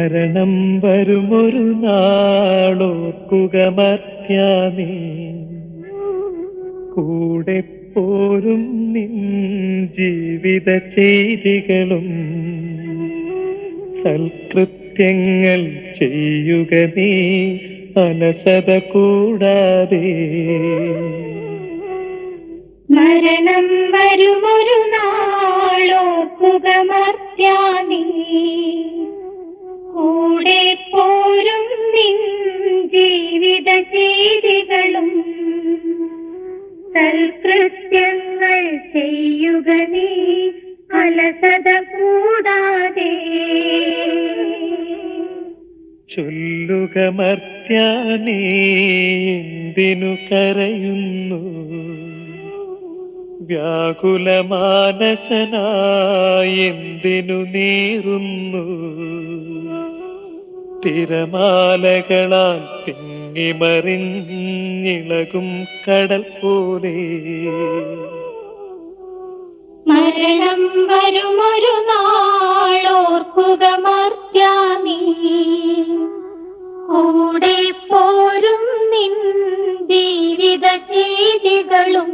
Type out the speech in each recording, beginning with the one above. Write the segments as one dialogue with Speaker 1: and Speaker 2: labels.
Speaker 1: മരണം വരുമൊരു നാളോർക്കുക മർത്യാനീ, കൂടെ പോരും നിൻ ജീവിത ചെയ്തികളും സൽകൃത്യങ്ങൾ ചെയ്യുക നീ അലസത കൂടാതെ.
Speaker 2: മരണം വരുമൊരു നാളോർക്കുക മർത്യാനീ, കൂടെ പോരും നിൻ ജീവിത ചെയ്തികളും സൽകൃത്യങ്ങൾ ചെയ്യുക നീ അലസത കൂടാതെ.
Speaker 1: ചൊല്ലുക മർത്യാനീ, എന്തിനു കരയുന്നു? വ്യാകുലമാനസനായി എന്തിനു നീറുന്നു? തിരമാലകളാൽ തിങ്ങിമറിഞ്ഞിളകും കടൽ പോലെ.
Speaker 2: മരണം വരുമൊരു നാളോർക്കുക മർത്യാനീ, കൂടെ പോരും നിൻ ജീവിത ചെയ്തികളും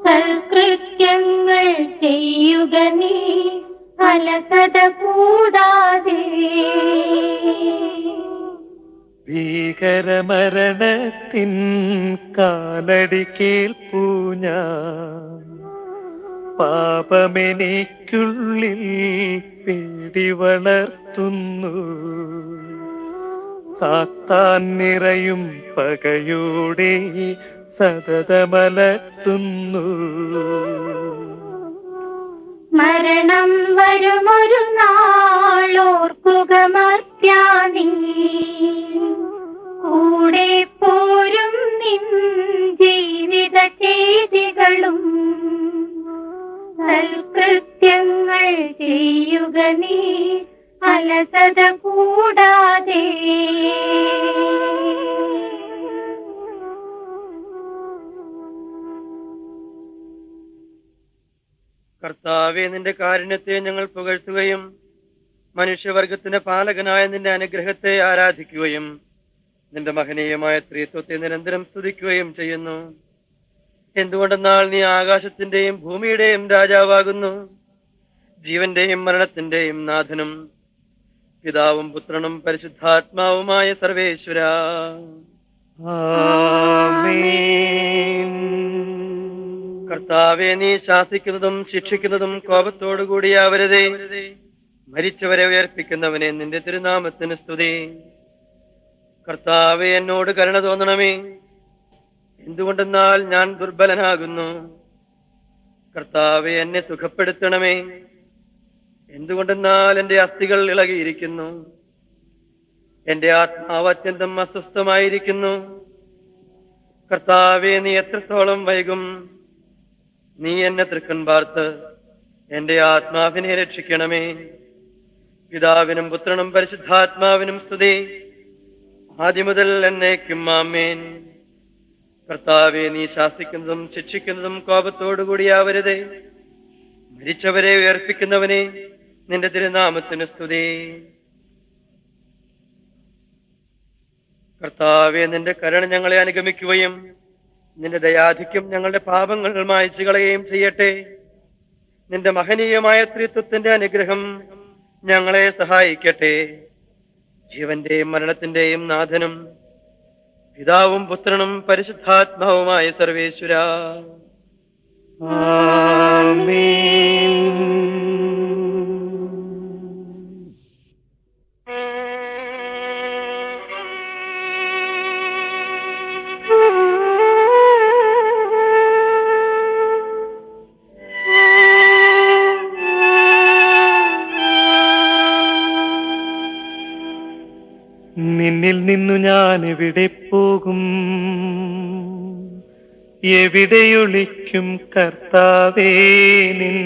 Speaker 2: സൽകൃത്യങ്ങൾ ചെയ്യുക നീ അലസത കൂടാതെ.
Speaker 1: ഭീകരമരണത്തിൻ കാലടി കേൾപ്പൂ ഞാൻ, പാപമെനിക്കുള്ളിൽ പേടി വളർത്തുന്നു. സാത്താൻ നിറയും പകയോടെ സതതമലർത്തുന്നു.
Speaker 2: മരണം വരുമൊരു നാളോർക്കുക മർത്യാനീ, കൂടെ പോരും നിൻ ജീവിത ചെയ്തികളും സൽകൃത്യങ്ങൾ ചെയ്യുക നീ അലസത കൂടാതെ.
Speaker 3: കർത്താവേ, നിന്റെ കാരുണ്യത്തെ ഞങ്ങൾ പുകഴ്ത്തുകയും മനുഷ്യവർഗത്തിന്റെ പാലകനായ നിന്റെ അനുഗ്രഹത്തെ ആരാധിക്കുകയും നിന്റെ മഹനീയമായ ത്രിത്വത്തെ നിരന്തരം സ്തുതിക്കുകയും ചെയ്യുന്നു. എന്തുകൊണ്ടെന്നാൽ നീ ആകാശത്തിന്റെയും ഭൂമിയുടെയും രാജാവാകുന്നു, ജീവന്റെയും മരണത്തിന്റെയും നാഥനും പിതാവും പുത്രനും പരിശുദ്ധാത്മാവുമായ സർവേശ്വര. കർത്താവെ, നീ ശാസിക്കുന്നതും ശിക്ഷിക്കുന്നതും കോപത്തോടുകൂടിയാവരുതേ. മരിച്ചവരെ ഉയർപ്പിക്കുന്നവനെ, നിന്റെ തിരുനാമത്തിന് സ്തുതി. കർത്താവെ, എന്നോട് കരുണ തോന്നണമേ, എന്തുകൊണ്ടെന്നാൽ ഞാൻ ദുർബലനാകുന്നു. കർത്താവെ, എന്നെ സുഖപ്പെടുത്തണമേ, എന്തുകൊണ്ടെന്നാൽ എന്റെ അസ്ഥികൾ ഇളകിയിരിക്കുന്നു. എന്റെ ആത്മാവ് അത്യന്തം അസ്വസ്ഥമായിരിക്കുന്നു. കർത്താവെ, നീ എത്രത്തോളം വൈകും? നീ എന്നെ തൃക്കൺ പാർത്ത് എന്റെ ആത്മാവിനെ രക്ഷിക്കണമേ. പിതാവിനും പുത്രനും പരിശുദ്ധാത്മാവിനും സ്തുതി, ആദ്യം മുതൽ എന്നേക്കും ആമേൻ. കർത്താവെ, നീ ശാസിക്കുന്നതും ശിക്ഷിക്കുന്നതും കോപത്തോടുകൂടിയാവരുതേ. മരിച്ചവരെ ഉയർപ്പിക്കുന്നവനെ, നിന്റെ തിരുനാമത്തിന് സ്തുതി. കർത്താവെ, നിന്റെ കരുണ ഞങ്ങളെ അനുഗമിക്കുകയും നിന്റെ ദയാധിക്യം ഞങ്ങളുടെ പാപങ്ങൾ മായ്ച്ചു കളയുകയും ചെയ്യട്ടെ. നിന്റെ മഹനീയമായ ത്രിത്വത്തിന്റെ അനുഗ്രഹം ഞങ്ങളെ സഹായിക്കട്ടെ. ജീവന്റെയും മരണത്തിന്റെയും നാഥനും പിതാവും പുത്രനും പരിശുദ്ധാത്മാവുമായ സർവേശ്വര.
Speaker 1: നിന്നിൽ നിന്നു ഞാൻ എവിടെ പോകും? എവിടെയൊളിക്കും കർത്താവേ? നിൻ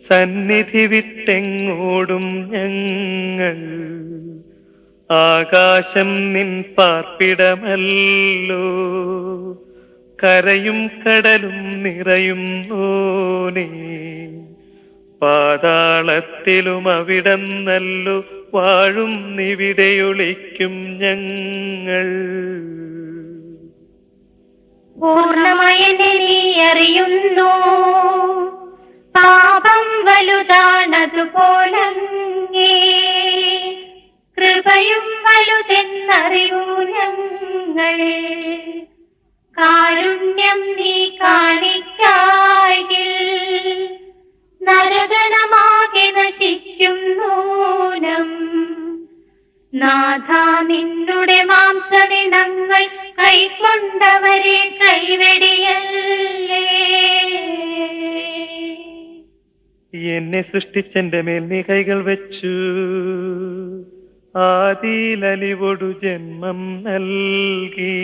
Speaker 1: സന്നിധി വിട്ടെങ്ങോടും ഞങ്ങൾ. ആകാശം നിൻ പാർപ്പിടമല്ലോ, കരയും കടലും നിറയും നോനേ. പാതാളത്തിലും അവിടന്നല്ലു വാഴും നിവിടെയൊളിക്കും ഞങ്ങൾ.
Speaker 2: പൂർണ്ണമയനെ നീ അറിയുന്നു, പാപം വലുതാണതുപോലങ്ങേ കൃപയും വലുതെന്നറിയൂ ഞങ്ങൾ. കാരുണ്യം നീ കാണിക്കായിൽ നരകണമാകെ നശിക്കും നൂനം. നാഥ നിന്നുടെ മാംസദിനങ്ങൾ കൈക്കൊണ്ടവരെ കൈവെടിയല്ലേ.
Speaker 1: എന്നെ സൃഷ്ടിച്ചെന്റെ മേൽ നീ കൈകൾ വെച്ചു, ആദിയിലലിവൊടു ജന്മം നൽകി.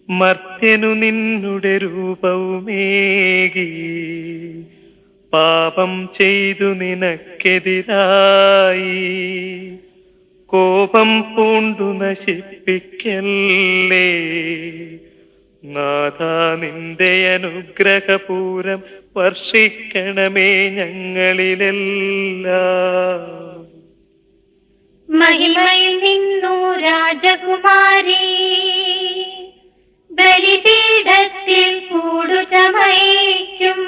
Speaker 1: മർത്യനു നിന്നുടെ രൂപവുമേകി, പാപം ചെയ്തു നിനക്കെതിരായി. കോപം പൂണ്ടു നശിപ്പിക്കല്ലേ നാഥ, നിന്റെ അനുഗ്രഹപൂരം വർഷിക്കണമേ ഞങ്ങളിലെല്ലാം.
Speaker 2: മഹിമയിൽ നിന്നു രാജകുമാരി ബലിപീഠത്തിൽ കൂടുചമയ്ക്കും.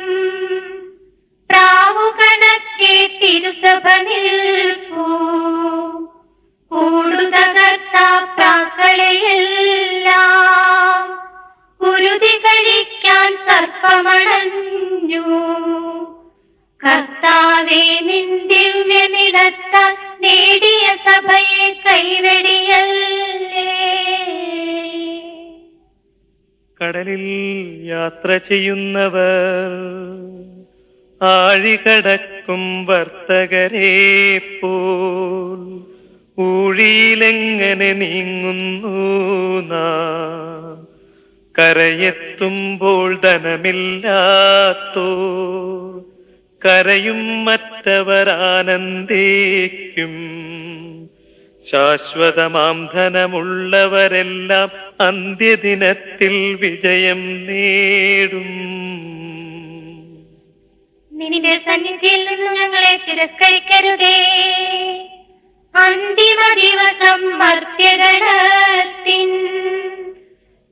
Speaker 2: പ്രാവുകണക്കെ തിരുസഭ നിൽപ്പൂ, കൂടുതകർത്താക്കളെയെല്ലാം കുരുതി കഴിക്കാൻ സർപ്പമണഞ്ഞു. കർത്താവേ നിൻ ദിവ്യനിടത്താൽ നേടിയ സഭയെ കൈവെടിയല്ലേ.
Speaker 1: കടലിൽ യാത്ര ചെയ്യുന്നവർ ആഴികടക്കും വർത്തകരെ പോൽ ഊഴിയിലെങ്ങനെ നീങ്ങുന്നു നാം. കരയെത്തുമ്പോൾ ധനമില്ലാത്തോ കരയും മറ്റവർ ആനന്ദിക്കും. ശാശ്വതമാം ധനമുള്ളവരെല്ലാം അന്ത്യദിനത്തിൽ വിജയം നേടും.
Speaker 2: നിന്റെ സന്നിധിയിൽ നിന്ന് ഞങ്ങളെ തിരസ്കരിക്കരുതേ. അന്തിമ ദിവസം മർത്യഗണത്തിൻ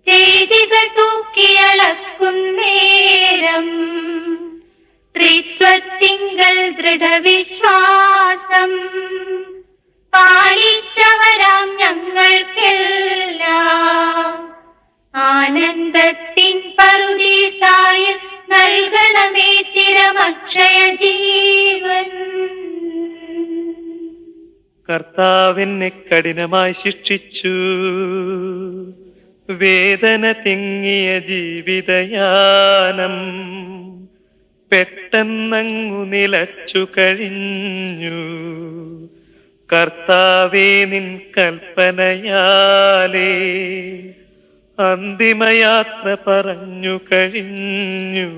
Speaker 2: ചെയ്തികൾ തൂക്കിയളക്കുന്നേരം ത്രിത്വത്തിങ്കൽ ദൃഢവിശ്വാസം പാലിച്ചവരാം ഞങ്ങൾക്കെല്ലാം ആനന്ദത്തിൻ പറുദീസായ നൽകണമേ ചിരമക്ഷയ ജീവൻ.
Speaker 1: കർത്താവിനെ കഠിനമായി ശിക്ഷിച്ചു, വേദന തിങ്ങിയ ജീവിതയാനം പെട്ടെന്നങ്ങു നിലച്ചു കഴിഞ്ഞു. കർത്താവേ നിൻ കൽപ്പനയാലേ അന്തിമയാത്ര പറഞ്ഞു കഴിഞ്ഞു.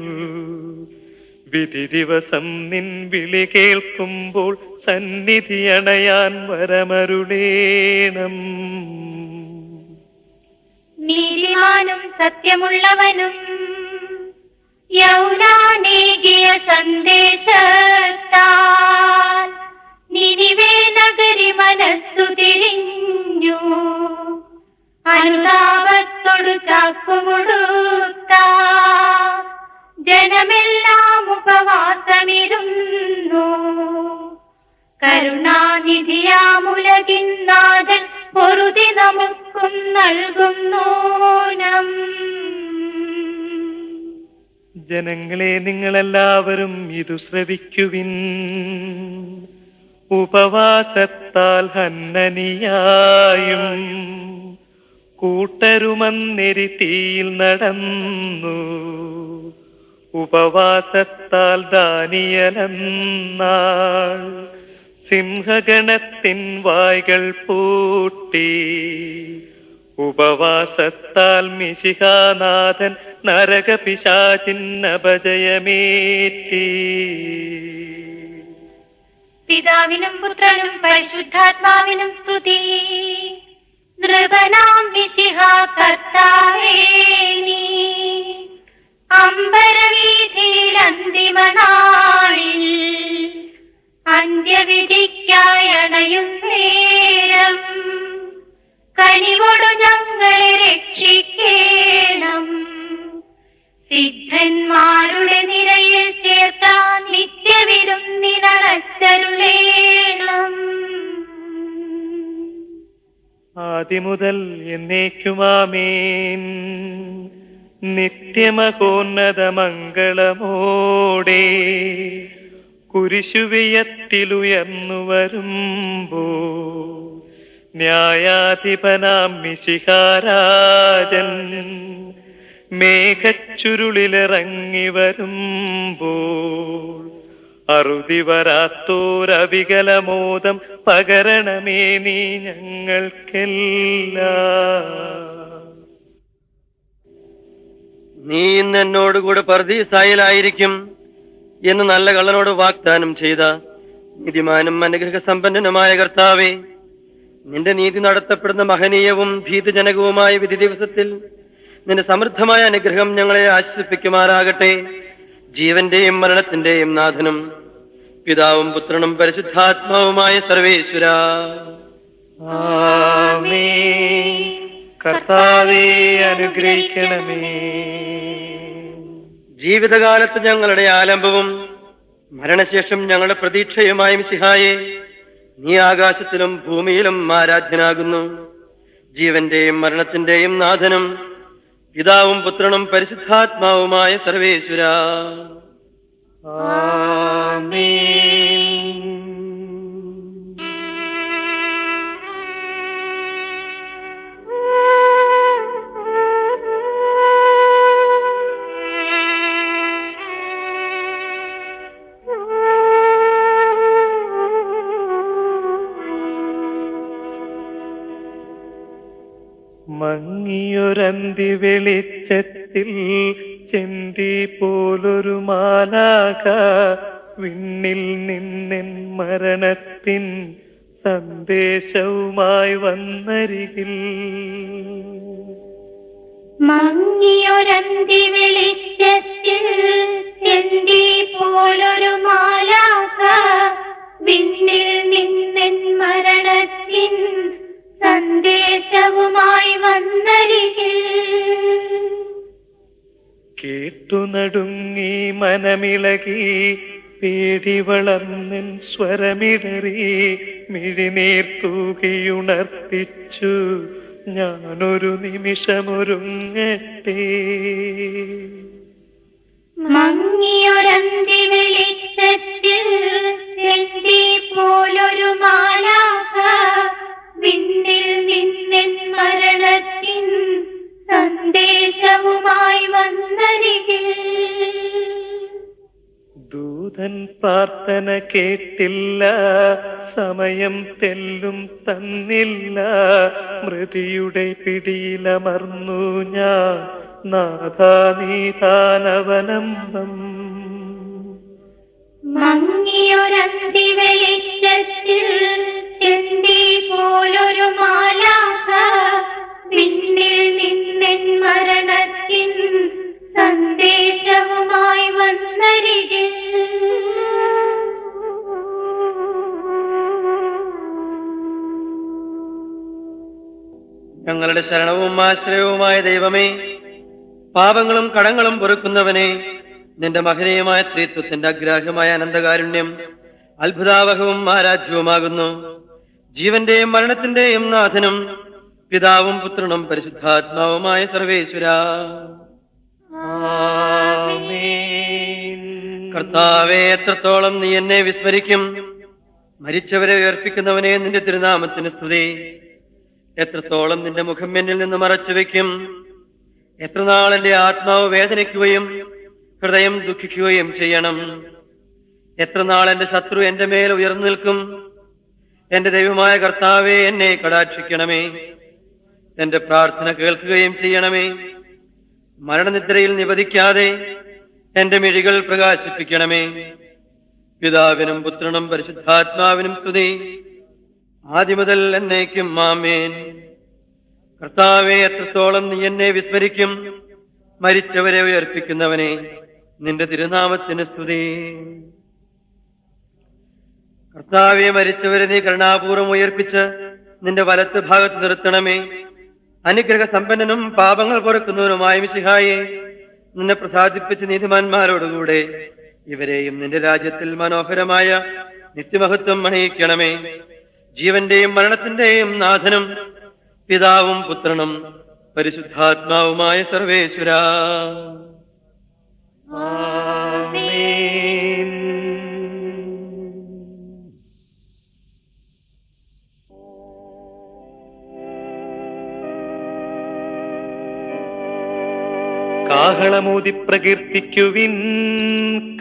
Speaker 1: വിധി ദിവസം നിൻ വിളി കേൾക്കുമ്പോൾ സന്നിധി അണയാൻ വരമരുളേണം.
Speaker 2: നീതിമാനും സത്യമുള്ളവനും യൗനാനേകിയ സന്ദേശത്താൽ നിനിവേ നഗരി മനസ്സു തിരിഞ്ഞു. അനുതാപത്തോടു ചാക്കുമുടുത്ത ജനമെല്ലാം ഉപവാസമിരുന്നു. കരുണാനിധിയാമുലകിൻ നാഥൻ പൊറുതി നമുക്കും നൽകുന്നോനം.
Speaker 1: ജനങ്ങളെ നിങ്ങളെല്ലാവരും ഇതു ശ്രവിക്കുവിൻ. ഉപവാസത്താൽ ഹന്നനിയായും കൂട്ടരുമന്നെരി തീയിൽ നടന്നു. ഉപവാസത്താൽ ദാനിയേലെന്നാൾ സിംഹഗണത്തിൻ വായ്കൾ പൂട്ടി. ഉപവാസത്താൽ മിശിഹാനാഥൻ നരകപിശാചിൻ അപജയമേറ്റി.
Speaker 2: പിതാവിനും പുത്രനും പരിശുദ്ധാത്മാവിനും സ്തുതി. നൃപനാം മിശിഹാ കർത്താവേ നീ അമ്പരവീഥിയിൽ അന്തിമ നാളിൽ അന്ത്യവിധിക്കായി അണയും നേരം കനിവോടു ഞങ്ങളെ രക്ഷിക്കേണം. സിദ്ധന്മാരുടെ നിരയിൽ ചേർത്താൻ നിത്യവിരുന്നിനടച്ചരുളേണം.
Speaker 1: ആദിമുതൽ എന്നേക്കുമാമേൻ. നിത്യമകോന്നത മംഗളമോടെ കുരിശുവിയത്തിലുയർന്നു വരുമ്പോ ന്യായാധിപനാം മിശിഹാരാജൻ മേഘച്ചുരുളിലിറങ്ങി വരുമ്പോൾ അറുതി വരാത്തോരവികലമോദം പകരണമേ നീ ഞങ്ങൾക്കെല്ലാം.
Speaker 3: നീ ഇന്ന് എന്നോടുകൂടെ പർദീസായിലായിരിക്കും എന്ന് നല്ല കള്ളനോട് വാഗ്ദാനം ചെയ്ത നീതിമാനും അനുഗ്രഹ സമ്പന്നനുമായ കർത്താവേ, നിന്റെ നീതി നടത്തപ്പെടുന്ന മഹനീയവും ഭീതിജനകവുമായ വിധി ദിവസത്തിൽ നിന്റെ സമൃദ്ധമായ അനുഗ്രഹം ഞങ്ങളെ ആശ്വസിപ്പിക്കുമാറാകട്ടെ. ജീവന്റെയും മരണത്തിന്റെയും നാഥനും പിതാവും പുത്രനും പരിശുദ്ധാത്മാവുമായ സർവേശ്വര,
Speaker 1: ആമേൻ. കർത്താവേ അനുഗ്രഹിക്കണമേ.
Speaker 3: ജീവിതകാലത്ത് ഞങ്ങളുടെ ആലംബവും മരണശേഷം ഞങ്ങളുടെ പ്രതീക്ഷയുമായ മിശിഹായെ, നീ ആകാശത്തിലും ഭൂമിയിലും ആരാധ്യനാകുന്നു. ജീവന്റെയും മരണത്തിന്റെയും നാഥനും പിതാവും പുത്രനും പരിശുദ്ധാത്മാവുമായ സർവേശ്വര,
Speaker 1: ആമേൻ. മങ്ങിയൊരന്തി വെളിച്ചത്തിൽ ചെന്തി പോലൊരു മാലാക വിണ്ണിൽ നിന്നെൻ മരണത്തിൻ സന്ദേശവുമായി വന്നരികിൽ.
Speaker 2: മങ്ങിയൊരന്തി വെളിച്ചത്തിൽ ചെന്തി പോലൊരു മാലാക വിണ്ണിൽ നിന്നെൻ മരണത്തിൻ സന്ദേശവുമായി വന്നരികിൽ.
Speaker 1: കേട്ടു നടുങ്ങി മനമിളകി പേടി വളർന്നൻ സ്വരമിടറി മിഴിനീർ തൂകിയുണർത്തിച്ചു ഞാനൊരു നിമിഷമൊരുങ്ങട്ടെ.
Speaker 2: മങ്ങിയൊരന്തി വെളിച്ചത്തിൽ ചെന്തി പോലൊരു മാലാക വിണ്ണിൽ നിന്നെൻ മരണത്തിൻ സന്ദേശവുമായി വന്നരികിൽ.
Speaker 1: ദൂതൻ പ്രാർത്ഥന കേട്ടില്ല, സമയം തെല്ലും തന്നില്ല, മൃതിയുടെ പിടിയിലമർന്നു ഞാൻ നാഥാ നീതാനവലംബം.
Speaker 2: മങ്ങിയൊരന്തി വെളിച്ചത്തിൽ ചെന്തി പോലൊരു മാലാക വിണ്ണിൽ നിന്നെൻ മരണത്തിൻ സന്ദേശവുമായി വന്നരികിൽ.
Speaker 3: ഞങ്ങളുടെ ശരണവും ആശ്രയവുമായ ദൈവമേ, പാപങ്ങളും കടങ്ങളും പൊറുക്കുന്നവനെ, നിന്റെ മഹനീയമായ ത്രിത്വത്തിന്റെ അഗ്രാഹ്യമായ അനന്തകാരുണ്യം അത്ഭുതാവഹവും ആരാധ്യവുമാകുന്നു. ജീവന്റെയും മരണത്തിന്റെയും നാഥനും പിതാവും പുത്രനും പരിശുദ്ധാത്മാവുമായ സർവേശ്വര,
Speaker 1: ആമേൻ.
Speaker 3: കർത്താവേ, എത്രത്തോളം നീ എന്നെ വിസ്മരിക്കും. മരിച്ചവരെ ഉയർപ്പിക്കുന്നവനെ, നിന്റെ തിരുനാമത്തിന് സ്തുതി. എത്രത്തോളം നിന്റെ മുഖം എന്നിൽ നിന്ന് മറച്ചുവെക്കും. എത്രനാൾ എന്റെ ആത്മാവ് വേദനിക്കുകയും ഹൃദയം ദുഃഖിക്കുകയും ചെയ്യണം. എത്രനാൾ എന്റെ ശത്രു എന്റെ മേൽ ഉയർന്നു നിൽക്കും. എന്റെ ദൈവമായ കർത്താവേ, എന്നെ കടാക്ഷിക്കണമേ. എന്റെ പ്രാർത്ഥന കേൾക്കുകയും ചെയ്യണമേ. മരണനിദ്രയിൽ നിവധിക്കാതെ എന്റെ മിഴികൾ പ്രകാശിപ്പിക്കണമേ. പിതാവിനും പുത്രനും പരിശുദ്ധാത്മാവിനും സ്തുതി, ആദിമുതൽ എന്നേക്കും ആമേൻ. കർത്താവേ, എത്രത്തോളം നീ എന്നെ വിസ്മരിക്കും. മരിച്ചവരെ ഉയർപ്പിക്കുന്നവനെ, നിന്റെ തിരുനാമത്തിന് സ്തുതി. കർത്താവെ, മരിച്ചവരെ നീ കരുണാപൂർവം ഉയർപ്പിച്ച് നിന്റെ വലത്ത് ഭാഗത്ത് നിർത്തണമേ. അനുഗ്രഹ സമ്പന്നനും പാപങ്ങൾ പൊറുക്കുന്നവനുമായ മിശിഹായെ, നിന്നെ പ്രസാദിപ്പിച്ച് നീതിമാന്മാരോടുകൂടെ ഇവരെയും നിന്റെ രാജ്യത്തിൽ മനോഹരമായ നിത്യമഹത്വം അണിയിക്കണമേ. ജീവന്റെയും മരണത്തിന്റെയും നാഥനും പിതാവും പുത്രനും പരിശുദ്ധാത്മാവുമായ സർവേശ്വരാ.
Speaker 1: ആമേൻ. കാഹളമൂതി പ്രകീർത്തിക്കുവിൻ,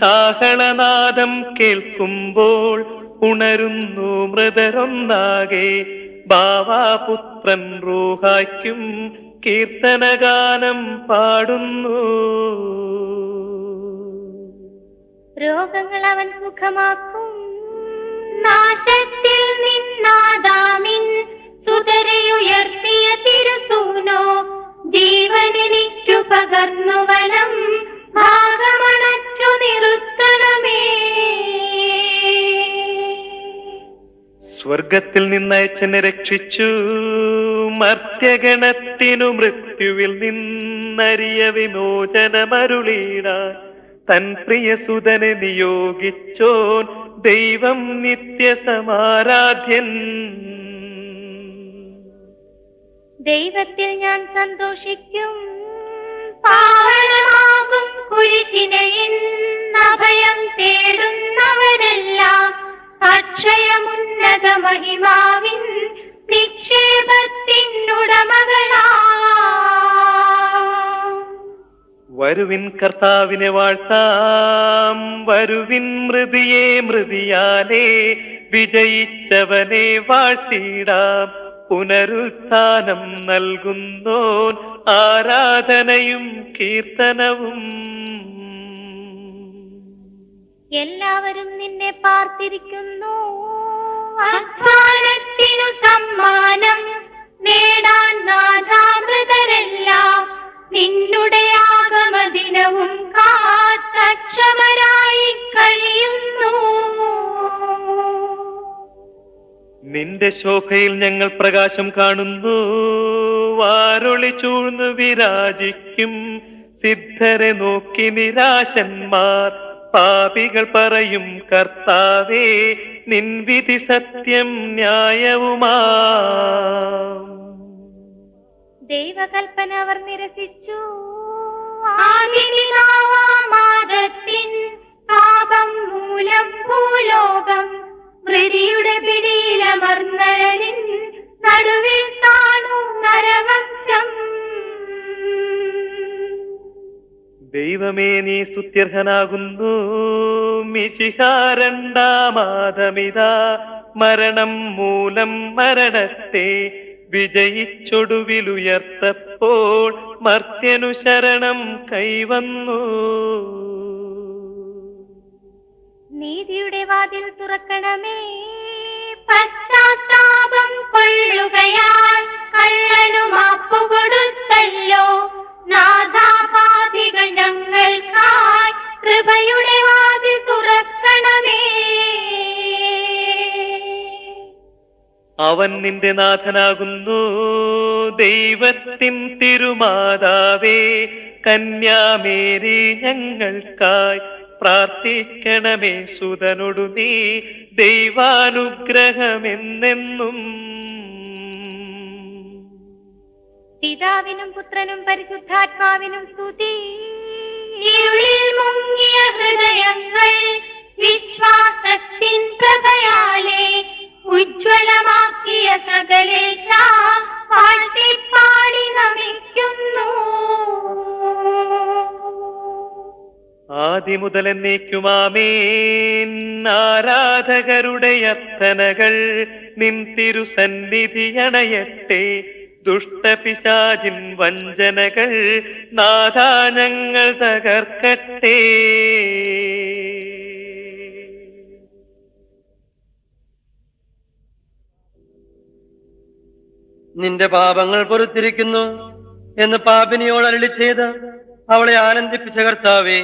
Speaker 1: കാഹളനാദം കേൾക്കുമ്പോൾ ഉണരുന്നു മൃതരൊന്നാകെ. ബാവാപുത്രൻ റൂഹായ്ക്കും കീർത്തനഗാനം പാടുന്നു.
Speaker 2: രോഗങ്ങൾ അവൻ സുഖമാക്കും. നാശത്തിൽ നിന്നാദാമിൻ സുതരയുയർത്തിയ തിരുസൂനോ, ജീവനെനിക്കു പകർന്നു വലം ഭാഗമണച്ചു നിർത്തണമേ.
Speaker 1: സ്വർഗത്തിൽ നിന്നയച്ചനെ രക്ഷിച്ചു, മർത്യഗണത്തിനു മൃത്യുവിൽ നിന്നറിയ വിമോചനമരുളീടാൻ തൻ പ്രിയസുതനെ നിയോഗിച്ചോൻ ദൈവം നിത്യസമാരാധ്യൻ.
Speaker 2: ദൈവത്തിൽ ഞാൻ സന്തോഷിക്കും. പാവനമാകും കുരിശിനയിൽ അഭയം തേടുന്നവരെല്ലാം അക്ഷയമുന്നത മഹിമാവിൻ നിക്ഷേപത്തിനുടമകളാ.
Speaker 1: വരുവിൻ കർത്താവിനെ വാഴ്ത്താം, വരുവിൻ മൃതിയെ മൃതിയാലേ വിജയിച്ചവനെ വാഴ്ത്തിടാം. പുനരുത്ഥാനം നൽകുന്നോൻ ആരാധനയും കീർത്തനവും.
Speaker 2: എല്ലാവരും നിന്നെ പാർത്തിരിക്കുന്നു. അധ്വാനത്തിനു സമ്മാനം നേടാൻ നാഥാമൃതരെല്ലാം നിന്നുടെ ആഗമദിനവും കാത്തക്ഷമരായി കഴിയുന്നു.
Speaker 1: നിന്റെ ശോഭയിൽ ഞങ്ങൾ പ്രകാശം കാണുന്നു. വാരൊളി ചൂഴ്ന്നു വിരാജിക്കും സിദ്ധരെ നോക്കി നിരാശന്മാർ. പാപികൾ പറയും കർത്താവേ, നിൻ വിധി സത്യം ന്യായവുമാ.
Speaker 2: ദൈവകൽപ്പന അവർ നിരസിച്ചു. ആദിപിതാവാമാദത്തിൻ പാപം മൂലം ഭൂലോകം മൃതിയുടെ പിടിയിലമർന്നഴലിൻ നടുവിൽ താണു നരവംശം.
Speaker 1: ദൈവമേ, നീ സ്തുത്യർഹനാകുന്നു. മിശിഹാ രണ്ടാമാദമിതാ മരണം മൂലം മരണത്തെ വിജയിച്ചൊടുവിലുയർത്തപ്പോൾ മർത്യനു ശരണം കൈവന്നു.
Speaker 2: നീതിയുടെ വാതിൽ തുറക്കണമേ. പശ്ചാത്താപം കൊള്ളുകയാൽ കള്ളനു മാപ്പു കൊടുത്തല്ലോ. നാഥാപാപികൾ ഞങ്ങൾക്കായി കൃപയുടെ വാതിൽ തുറക്കണമേ.
Speaker 1: അവൻ നിന്റെ നാഥനാകുന്നു. ദൈവത്തിൻ തിരുമാതാവേ, കന്യാമേരി ഞങ്ങൾക്കായി പ്രാർത്ഥിക്കണമേ. സുതനൊടു നീ ദൈവാനുഗ്രഹമെന്നെന്നും.
Speaker 2: പിതാവിനും പുത്രനും പരിശുദ്ധാത്മാവിനും സ്തുതി. ഇരുളിൽ മുങ്ങിയ ഹൃദയങ്ങൾ വിശ്വാസത്തിൻ പ്രഭയാലെ ഉജ്ജ്വലമാക്കിയ സകലേശ പാടി നമിക്കുന്നു.
Speaker 1: ആദിമുതൽ എന്നേക്കുമാമേൻ. ആരാധകരുടെ യത്തനകൾ നിൻ തിരുസന്നിധി അണയട്ടെ. ദുഷ്ടപിശാചിൻ വഞ്ചനകൾ നാഥാ ഞങ്ങൾ തകർക്കട്ടെ.
Speaker 3: നിന്റെ പാപങ്ങൾ പൊറുത്തിരിക്കുന്നു എന്ന് പാപിനിയോട് അരുളി ചെയ്ത് അവളെ ആനന്ദിപ്പിച്ച കർത്താവേ,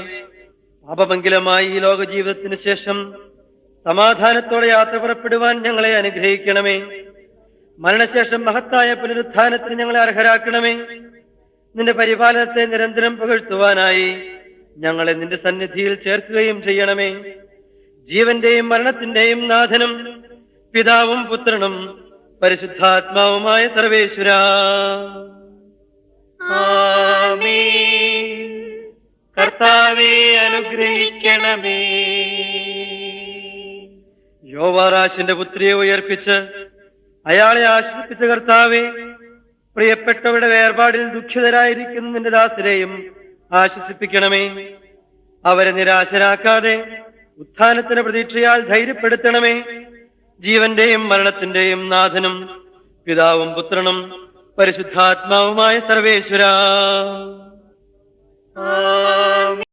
Speaker 3: പാപമംഗലമായി ഈ ലോക ജീവിതത്തിന് ശേഷം സമാധാനത്തോടെ യാത്ര പുറപ്പെടുവാൻ ഞങ്ങളെ അനുഗ്രഹിക്കണമേ. മരണശേഷം മഹത്തായ പുനരുത്ഥാനത്തിന് ഞങ്ങളെ അർഹരാക്കണമേ. നിന്റെ പരിപാലനത്തെ നിരന്തരം പുകഴ്ത്തുവാനായി ഞങ്ങളെ നിന്റെ സന്നിധിയിൽ ചേർക്കുകയും ചെയ്യണമേ. ജീവന്റെയും മരണത്തിന്റെയും നാഥനും പിതാവും പുത്രനും പരിശുദ്ധാത്മാവുമായ സർവേശ്വരാ,
Speaker 1: ആമേൻ. കർത്താവേ അനുഗ്രഹിക്കണമേ.
Speaker 3: യോവാറാശിന്റെ പുത്രിയെ ഉയർപ്പിച്ച് അയാളെ ആശ്വസിപ്പിച്ച കർത്താവേ, പ്രിയപ്പെട്ടവരുടെ വേർപാടിൽ ദുഃഖിതരായിരിക്കുന്ന നിന്റെ ദാസരെയും ആശ്വസിപ്പിക്കണമേ. അവരെ നിരാശരാക്കാതെ ഉത്ഥാനത്തിന് പ്രതീക്ഷയാൽ ധൈര്യപ്പെടുത്തണമേ. ജീവന്റെയും മരണത്തിന്റെയും നാഥനും പിതാവും പുത്രനും പരിശുദ്ധാത്മാവുമായ സർവേശ്വരാ,
Speaker 1: ആമേൻ.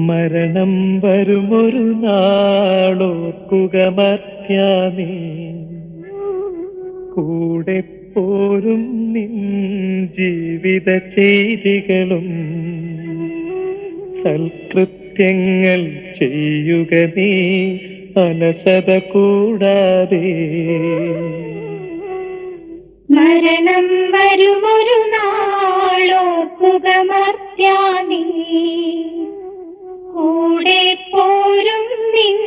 Speaker 1: മരണം വരുമൊരു നാളോർക്കുക മർത്യാനേ, കൂടെ പോരും നിൻ ജീവിത ചെയ്തികളും സൽകൃത്യങ്ങൾ ചെയ്യുക നീ അലസത കൂടാതെ.
Speaker 2: മരണം വരുമൊരു നാളോർക്കുക മർത്യാനീ, കൂടെ പോരും നിൻ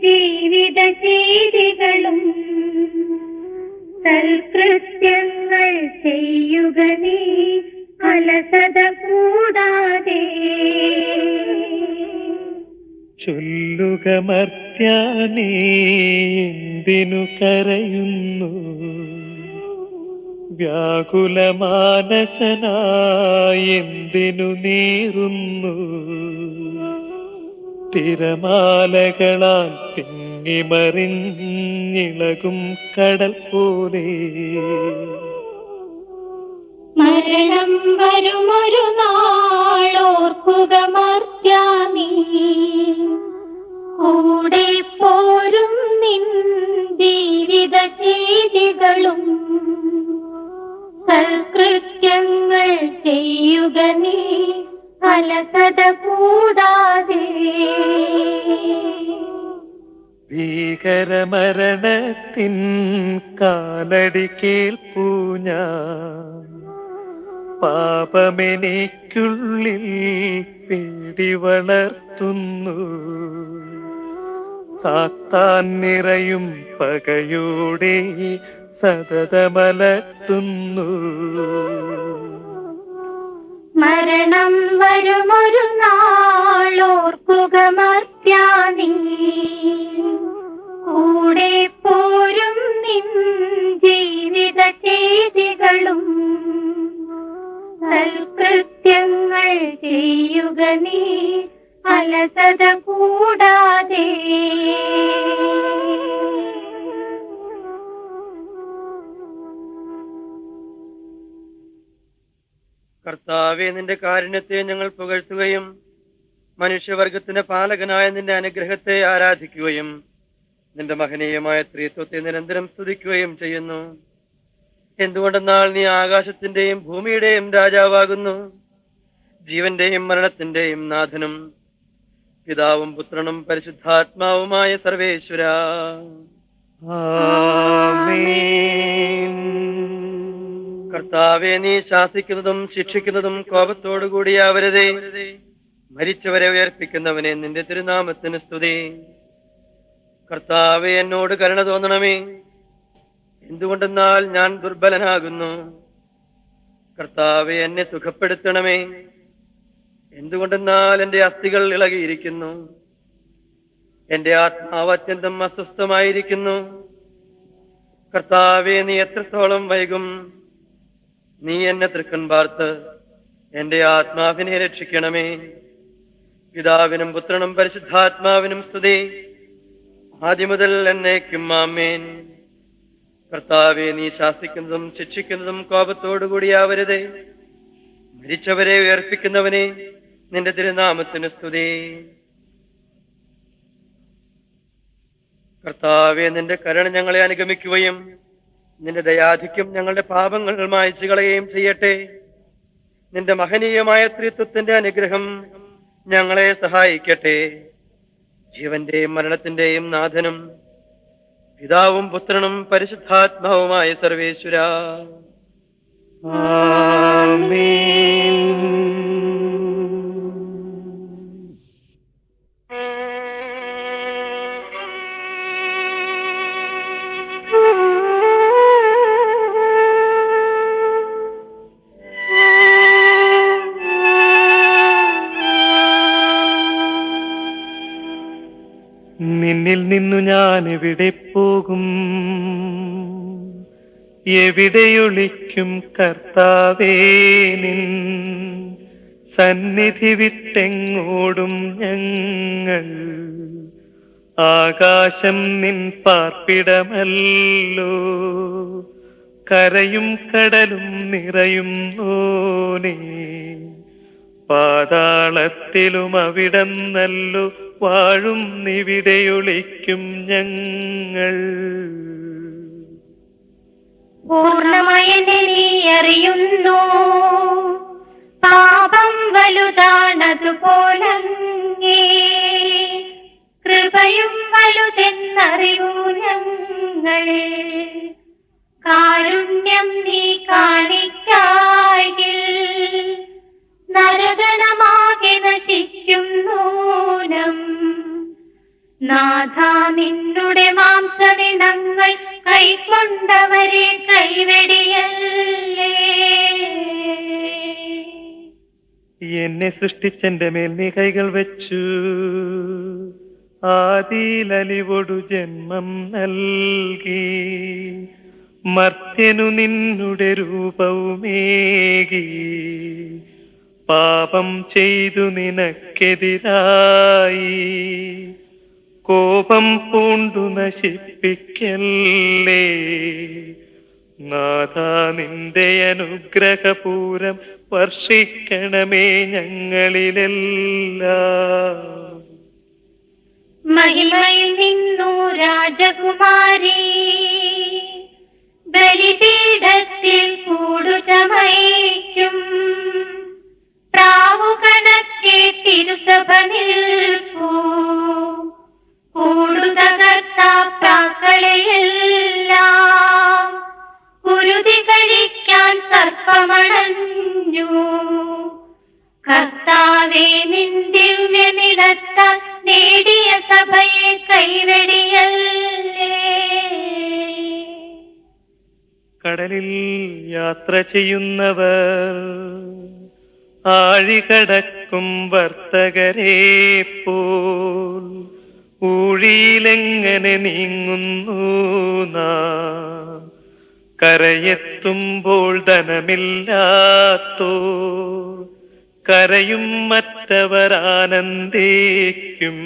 Speaker 2: ജീവിത ചെയ്തികളും സൽകൃത്യങ്ങൾ ചെയ്യുക നീ അലസത കൂടാതെ.
Speaker 1: ചൊല്ലുക മർത്യാനേ, എന്തിനു കരയുന്നു? വ്യാകുലമാനസനായി എന്തിനു നീറുന്നു? തിരമാലകളാൽ തിങ്ങിമറിഞ്ഞിളകും കടൽ പോലെ.
Speaker 2: മരണം വരുമൊരു നാളോർക്കുക മർത്യാനീ, കൂടെ പോരും നിൻ ജീവിത ചെയ്തികളും സൽകൃത്യങ്ങൾ ചെയ്യുക നീ അലസത കൂടാതെ.
Speaker 1: ഭീകരമരണത്തിൻ കാലടി കേൾപ്പൂ ഞാൻ, പാപമെനിക്കുള്ളിൽ പേടി വളർത്തുന്നു. സാത്താൻ നിറയും പകയോടെ സതതമലർത്തുന്നു.
Speaker 2: മരണം വരുമൊരു നാളോർക്കുക മർത്യാനീ, കൂടെ പോരും നിൻ ജീവിത ചെയ്തികളും സൽകൃത്യങ്ങൾ ചെയ്യുക നീ അലസത കൂടാതെ.
Speaker 3: കർത്താവേ, നിന്റെ കാരുണ്യത്തെ ഞങ്ങൾ പുകഴ്ത്തുകയും മനുഷ്യവർഗത്തിന്റെ പാലകനായ നിന്റെ അനുഗ്രഹത്തെ ആരാധിക്കുകയും നിന്റെ മഹനീയമായ ത്രിത്വത്തെ നിരന്തരം സ്തുതിക്കുകയും ചെയ്യുന്നു. എന്തുകൊണ്ടെന്നാൽ നീ ആകാശത്തിന്റെയും ഭൂമിയുടെയും രാജാവാകുന്നു. ജീവന്റെയും മരണത്തിന്റെയും നാഥനും പിതാവും പുത്രനും പരിശുദ്ധാത്മാവുമായ സർവേശ്വരാ,
Speaker 1: ആമേൻ.
Speaker 3: കർത്താവെ, നീ ശാസിക്കുന്നതും ശിക്ഷിക്കുന്നതും കോപത്തോടുകൂടിയാവരുതേ. മരിച്ചവരെ ഉയർപ്പിക്കുന്നവനെ, നിന്റെ തിരുനാമത്തിന് സ്തുതി. കർത്താവെ, എന്നോട് കരുണ തോന്നണമേ. എന്തുകൊണ്ടെന്നാൽ ഞാൻ ദുർബലനാകുന്നു. കർത്താവെ, എന്നെ സുഖപ്പെടുത്തണമേ. എന്തുകൊണ്ടെന്നാൽ എന്റെ അസ്ഥികൾ ഇളകിയിരിക്കുന്നു. എന്റെ ആത്മാവ് അത്യന്തം അസ്വസ്ഥമായിരിക്കുന്നു. കർത്താവെ, നീ എത്രത്തോളം വൈകും? നീ എന്നെ തൃക്കൺ പാർത്ത് എന്റെ ആത്മാവിനെ രക്ഷിക്കണമേ. പിതാവിനും പുത്രനും പരിശുദ്ധാത്മാവിനും സ്തുതി, ആദ്യം മുതൽ എന്നേക്കും ആമേൻ. കർത്താവെ, നീ ശാസിക്കുന്നതും ശിക്ഷിക്കുന്നതും കോപത്തോടുകൂടിയാവരുതേ. മരിച്ചവരെ ഉയർപ്പിക്കുന്നവനെ, നിന്റെ തിരുനാമത്തിന് സ്തുതി. കർത്താവേ, നിന്റെ കരുണ ഞങ്ങളെ അനുഗമിക്കുകയും നിന്റെ ദയാധിക്യം ഞങ്ങളുടെ പാപങ്ങൾ മായ്ച്ചു കളയുകയും ചെയ്യട്ടെ. നിന്റെ മഹനീയമായ ത്രിത്വത്തിന്റെ അനുഗ്രഹം ഞങ്ങളെ സഹായിക്കട്ടെ. ജീവന്റെയും മരണത്തിന്റെയും നാഥനും പിതാവും പുത്രനും പരിശുദ്ധാത്മാവുമായ സർവേശ്വരാ,
Speaker 1: ആമേൻ. നിന്നിൽ നിന്നു ഞാൻ എവിടെ പോകും, എവിടെയൊളിക്കും കർത്താവേ നിൻ സന്നിധി വിട്ടെങ്ങോടും ഞങ്ങൾ. ആകാശം നിൻ പാർപ്പിടമല്ലോ, കരയും കടലും നിറയുന്നോനേ. പാതാളത്തിലും അവിടന്നല്ലോ വാഴും നിവിടെയൊളിക്കും ഞങ്ങൾ.
Speaker 2: പൂർണ്ണമായെന്നെ നീ അറിയുന്നു, പാപം വലുതാണതുപോലങ്ങേ കൃപയും വലുതെന്നറിയൂ ഞങ്ങൾ. കാരുണ്യം നീ കാണിക്കായിൽ നരകണമാകെ നശിക്കും നൂനം. നാഥ, നിന്നുടെ മാംസദിനങ്ങൾ കൈക്കൊണ്ടവരെ കൈവെടിയല്ലേ.
Speaker 1: എന്നെ സൃഷ്ടിച്ചെന്റെ മേൽ നീ കൈകൾ വെച്ചു, ആദിയിലലിവൊടു ജന്മം നൽകി. മർത്യനു നിന്നുടെ രൂപവുമേകി, പാപം ചെയ്തു നിനക്കെതിരായി കോപം പൂണ്ടു നശിപ്പിക്കല്ലേ. നാഥ, നിന്റെ അനുഗ്രഹപൂരം വർഷിക്കണമേ ഞങ്ങളിലെല്ലാം.
Speaker 2: മഹിമയിൽ നിന്നു രാജകുമാരി ബലിപീഠത്തിൽ കൂടുചമയ്ക്കും. പ്രാവുകണക്കെ തിരുസഭ നിൽപ്പൂ, കൂടുതകർത്താക്കളെയെല്ലാം കുരുതി കഴിക്കാൻ സർപ്പമണഞ്ഞു. കർത്താവേ, നിൻ ദിവ്യനിടത്താൽ നേടിയ സഭയെ കൈവെടിയല്ലേ.
Speaker 1: കടലിൽ യാത്ര ചെയ്യുന്നവർ, ആഴികടക്കും വർത്തകരെ പോൽ ഊഴിയിലെങ്ങനെ നീങ്ങുന്നു നാം. കരയെത്തുമ്പോൾ ധനമില്ലാത്തോ കരയും മറ്റവർ ആനന്ദിക്കും.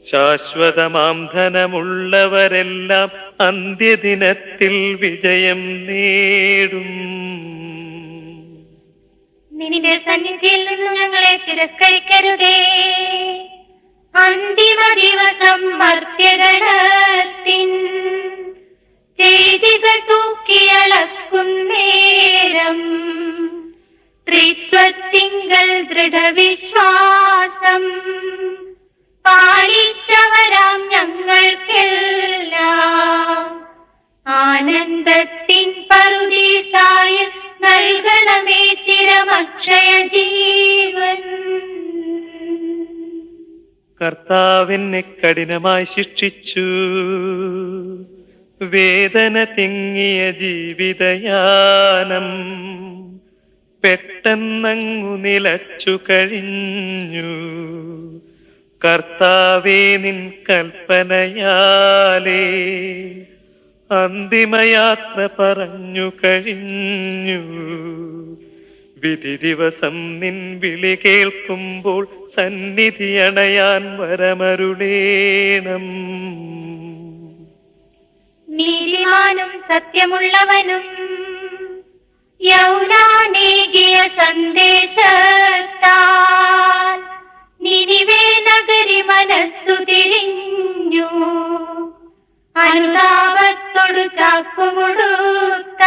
Speaker 1: ശാശ്വതമാം ധനമുള്ളവരെല്ലാം അന്ത്യദിനത്തിൽ വിജയം നേടും.
Speaker 2: നിന്റെ സന്നിധിയിൽ നിന്ന് ഞങ്ങളെ തിരസ്കരിക്കരുതേ. അന്തിമ ദിവസം മർത്യഗണത്തിൻ ചെയ്തികൾ തൂക്കിയളക്കുന്നേരം ത്രിത്വത്തിങ്കൽ ദൃഢവിശ്വാസം പാലിച്ചവരാം ഞങ്ങൾക്കെല്ലാം ആനന്ദത്തിൻ പറുദീസായിൽ നൽകണമേ ചിരമക്ഷയ ജീവൻ.
Speaker 1: കർത്താവിനെ കഠിനമായി ശിക്ഷിച്ചു, വേദന തിങ്ങിയ ജീവിതയാനം പെട്ടെന്നങ്ങു നിലച്ചു കഴിഞ്ഞു. കർത്താവേ, നിൻ കൽപ്പനയാലേ അന്തിമയാത്ര പറഞ്ഞു കഴിഞ്ഞു. വിധി ദിവസം നിൻ വിളി കേൾക്കുമ്പോൾ സന്നിധി അണയാൻ വരമരുളേണം.
Speaker 2: നീതിമാനും സത്യമുള്ളവനും യൗനാനേകിയ സന്ദേശത്താൽ നിനിവേ നഗരി മനസ്സു തിരിഞ്ഞു. കുഞ്ഞു അനുതാപത്തോടു ചാക്കുമുടുത്ത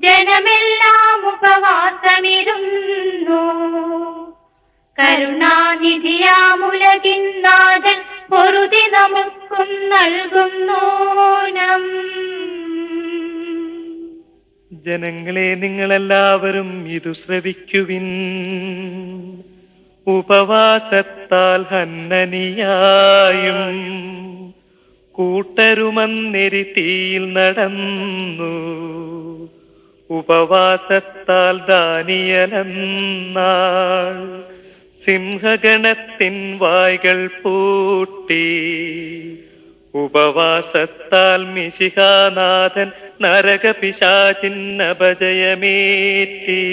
Speaker 2: ജനമെല്ലാം ഉപവാസമിരുന്നു. കരുണാനിധിയാമുലകിന്നാഥൻ പൊറുതി നമുക്കും നൽകുന്നോനം.
Speaker 1: ജനങ്ങളെ, നിങ്ങളെല്ലാവരും ഇതു ശ്രവിക്കുവിൻ. ഉപവാസത്താൽ ഹന്നനിയായും കൂട്ടരുമന്നെരി തീയിൽ നടന്നു. ഉപവാസത്താൽ ദാനിയേലെന്നാൾ സിംഹഗണത്തിൻ വായ്കൾ പൂട്ടി. ഉപവാസത്താൽ മിശിഹാനാഥൻ നരകപിശാചിൻ അപജയമേറ്റി.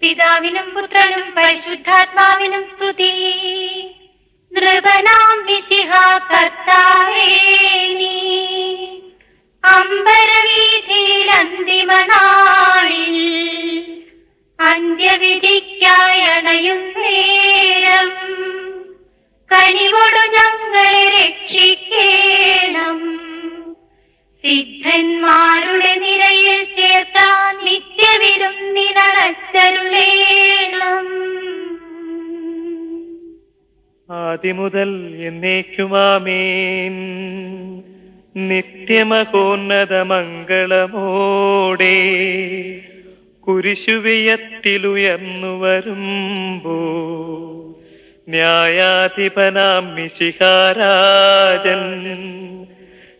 Speaker 2: പിതാവിനും പുത്രനും പരിശുദ്ധാത്മാവിനും സ്തുതി. നൃപനാം മിശിഹാ കർത്താവേ, നീ അമ്പരവീഥിയിൽ അന്തിമനാളിൽ അന്ത്യവിധിക്കായി അണയും നേരം കനിവോടു ഞങ്ങളെ രക്ഷിക്കേണം. സിദ്ധന്മാരുടെ നിരയിൽ ചേർത്താൻ നിത്യവിരുന്നിനടച്ചരുളേണം.
Speaker 1: ആദിമുതൽ എന്നേക്കുമാമേൻ. നിത്യമഹോന്നത മംഗളമോടെ കുരിശുവിയത്തിലുയർന്നു വരുമ്പോ ന്യായാധിപനാം മിശിഹാരാജൻ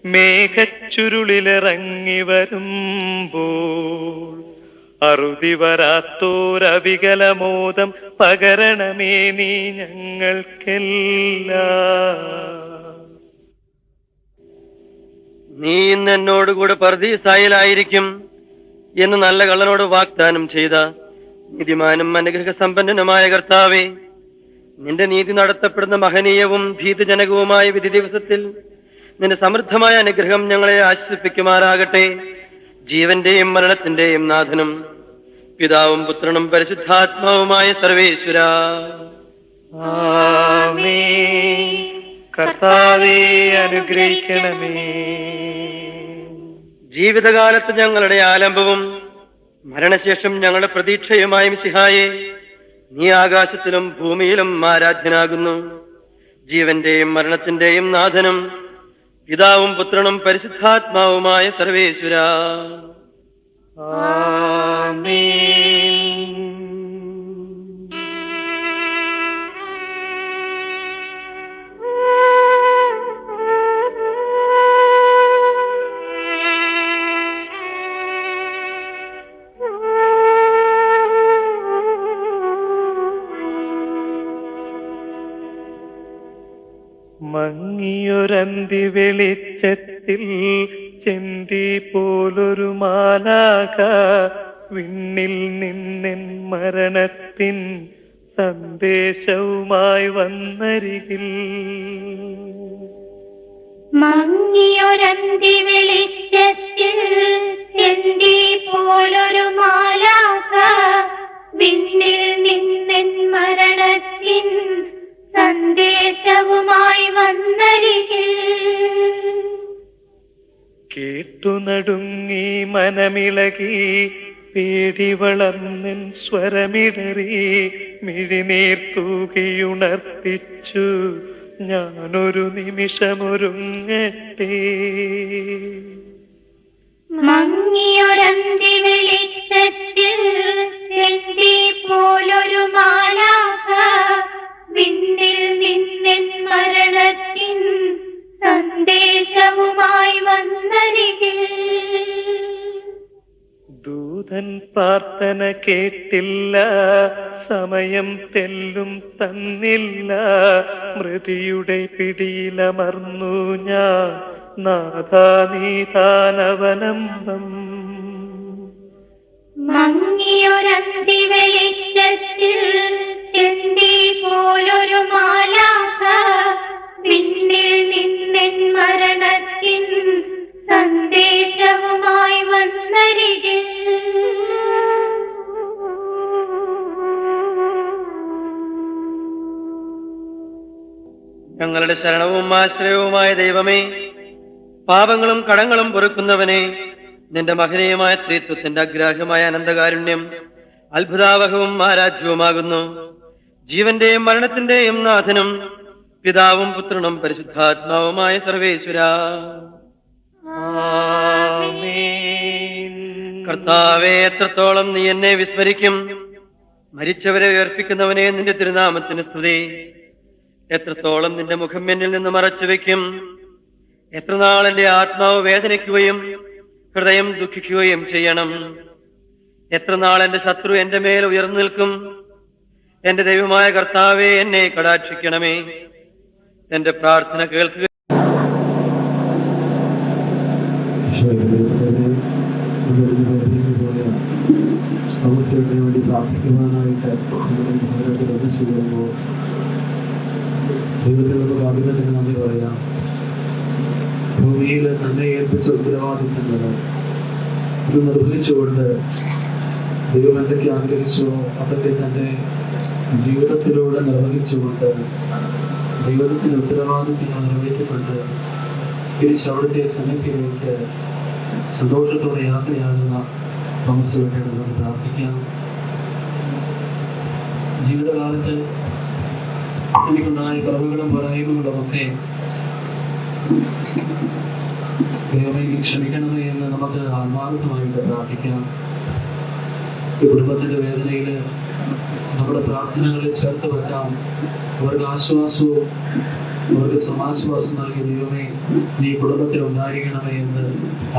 Speaker 1: മേഘച്ചുരുളിലിറങ്ങി വരുമ്പോൾ അറുതി വരാത്തോരവികലമോദം പകരണമേ നീ ഞങ്ങൾക്കെല്ലാം.
Speaker 3: നീ ഇന്ന് എന്നോടുകൂടെ പർദീസായിലായിരിക്കും എന്ന് നല്ല കള്ളനോട് വാഗ്ദാനം ചെയ്ത നീതിമാനും അനുഗ്രഹ സമ്പന്നനുമായ കർത്താവേ, നിന്റെ നീതി നടത്തപ്പെടുന്ന മഹനീയവും ഭീതിജനകവുമായ വിധി ദിവസത്തിൽ നിന്റെ സമൃദ്ധമായ അനുഗ്രഹം ഞങ്ങളെ ആശ്വസിപ്പിക്കുമാറാകട്ടെ. ജീവന്റെയും മരണത്തിന്റെയും നാഥനും പിതാവും പുത്രനും പരിശുദ്ധാത്മാവുമായ സർവേശ്വര.
Speaker 1: ആമേൻ. കർത്താവേ, അനുഗ്രഹിക്കണമേ.
Speaker 3: ജീവിതകാലത്ത് ഞങ്ങളുടെ ആലംബവും മരണശേഷം ഞങ്ങളുടെ പ്രതീക്ഷയുമായ മിശിഹായെ, നീ ആകാശത്തിലും ഭൂമിയിലും ആരാധ്യനാകുന്നു. ജീവന്റെയും മരണത്തിന്റെയും നാഥനും പിതാവും പുത്രനും പരിശുദ്ധാത്മാവുമായ സർവേശ്വര.
Speaker 1: ആമേൻ. മങ്ങിയൊരന്തി വെളിച്ചത്തിൽ ചെന്തി പോലൊരു മാലാക വിണ്ണിൽ നിന്നെൻ മരണത്തിൻ സന്ദേശവുമായി വന്നരികിൽ.
Speaker 2: മങ്ങിയൊരന്തി വെളിച്ചത്തിൽ ചെന്തി പോലൊരു മാലാക വിണ്ണിൽ നിന്നെൻ മരണത്തിൻ സന്ദേശവുമായി വന്നരികിൽ.
Speaker 1: കേട്ടു നടുങ്ങി മനമിളകി പേടി വളർന്നിൻ സ്വരമിടറി മിഴിനീർ തൂകിയുണർത്തിച്ചു ഞാനൊരു നിമിഷമൊരുങ്ങട്ടെ.
Speaker 2: മങ്ങിയൊരന്തി വെളിച്ചത്തിൽ ചെന്തി പോലൊരു മാലാക വിണ്ണിൽ നിന്നെൻ മരണത്തിൻ സന്ദേശവുമായി വന്നരികിൽ.
Speaker 1: ദൂതൻ പ്രാർത്ഥന കേട്ടില്ല, സമയം തെല്ലും തന്നില്ല, മൃതിയുടെ പിടിയിലമർന്നു ഞാൻ നാഥാ നീതാനവലംബം.
Speaker 2: മങ്ങിയൊരന്തി വെളിച്ചത്തിൽ ചെന്തി പോലൊരു മാലാക വിണ്ണിൽ നിന്നെൻ മരണത്തിൻ സന്ദേശവുമായി വന്നരികിൽ.
Speaker 3: ഞങ്ങളുടെ ശരണവും ആശ്രയവുമായ ദൈവമേ, പാപങ്ങളും കടങ്ങളും പൊറുക്കുന്നവനെ, നിന്റെ മഹനീയമായ ത്രിത്വത്തിന്റെ അഗ്രാഹ്യമായ അനന്തകാരുണ്യം അത്ഭുതാവഹവും ആരാധ്യവുമാകുന്നു. ജീവന്റെയും മരണത്തിന്റെയും നാഥനും പിതാവും പുത്രനും പരിശുദ്ധാത്മാവുമായ സർവേശ്വരാ. കർത്താവേ, എത്രത്തോളം നീ എന്നെ വിസ്മരിക്കും. മരിച്ചവരെ ഉയർപ്പിക്കുന്നവനെ, നിന്റെ തിരുനാമത്തിന് സ്തുതി. എത്രത്തോളം നിന്റെ മുഖം എന്നിൽ നിന്ന് മറച്ചു വെക്കും. എത്രനാൾ എന്റെ ആത്മാവ് വേദനിക്കുകയും ഹൃദയം ദുഃഖിക്കുകയും ചെയ്യണം. എത്രനാൾ എന്റെ ശത്രു എന്റെ മേൽ ഉയർന്നു നിൽക്കും. എന്റെ ദൈവമായ കർത്താവേ, എന്നെ കടാക്ഷിക്കണമേ. എന്റെ പ്രാർത്ഥന കേൾക്കുക.
Speaker 4: സമസ്യകൾക്ക് വേണ്ടി പ്രാർത്ഥിക്കുവാനായിട്ട് ദൈവത്തിലുള്ള അഭിനന്ദനം നന്ദി പറയാം. ഭൂമിയിൽ തന്നെ ഏൽപ്പിച്ച ഉത്തരവാദിത്തങ്ങൾ ഇത് നിർവഹിച്ചുകൊണ്ട് ദൈവം എന്തൊക്കെ ആഗ്രഹിച്ചോ അതൊക്കെ തന്റെ ജീവിതത്തിലൂടെ നിർവഹിച്ചുകൊണ്ട് ദൈവത്തിന്റെ ഉത്തരവാദിത്തങ്ങൾ നിറവേറ്റിക്കൊണ്ട് തിരിച്ചവിടുത്തെ സന്നിധിയിലേക്ക് സന്തോഷത്തോടെ യാത്രയാകുന്ന തോമസ് വേണ്ടിയിട്ട് നമുക്ക് പ്രാർത്ഥിക്കാം. ജീവിതകാലത്ത് എനിക്കുണ്ടായ കുറവുകളും പോരായ്മകളുമൊക്കെ ദൈവമേ ക്ഷമിക്കണമേ എന്ന് നമുക്ക് ആത്മാർത്ഥമായിട്ട് പ്രാർത്ഥിക്കാം. ഈ കുടുംബത്തിന്റെ വേദനയിൽ നമ്മുടെ പ്രാർത്ഥനകളിൽ ചേർത്ത് വെക്കാം. അവർക്ക് ആശ്വാസവും അവർക്ക് സമാശ്വാസം നൽകിയ ദൈവമേ, നീ കുടുംബത്തിൽ ഉണ്ടായിരിക്കണമേ എന്ന്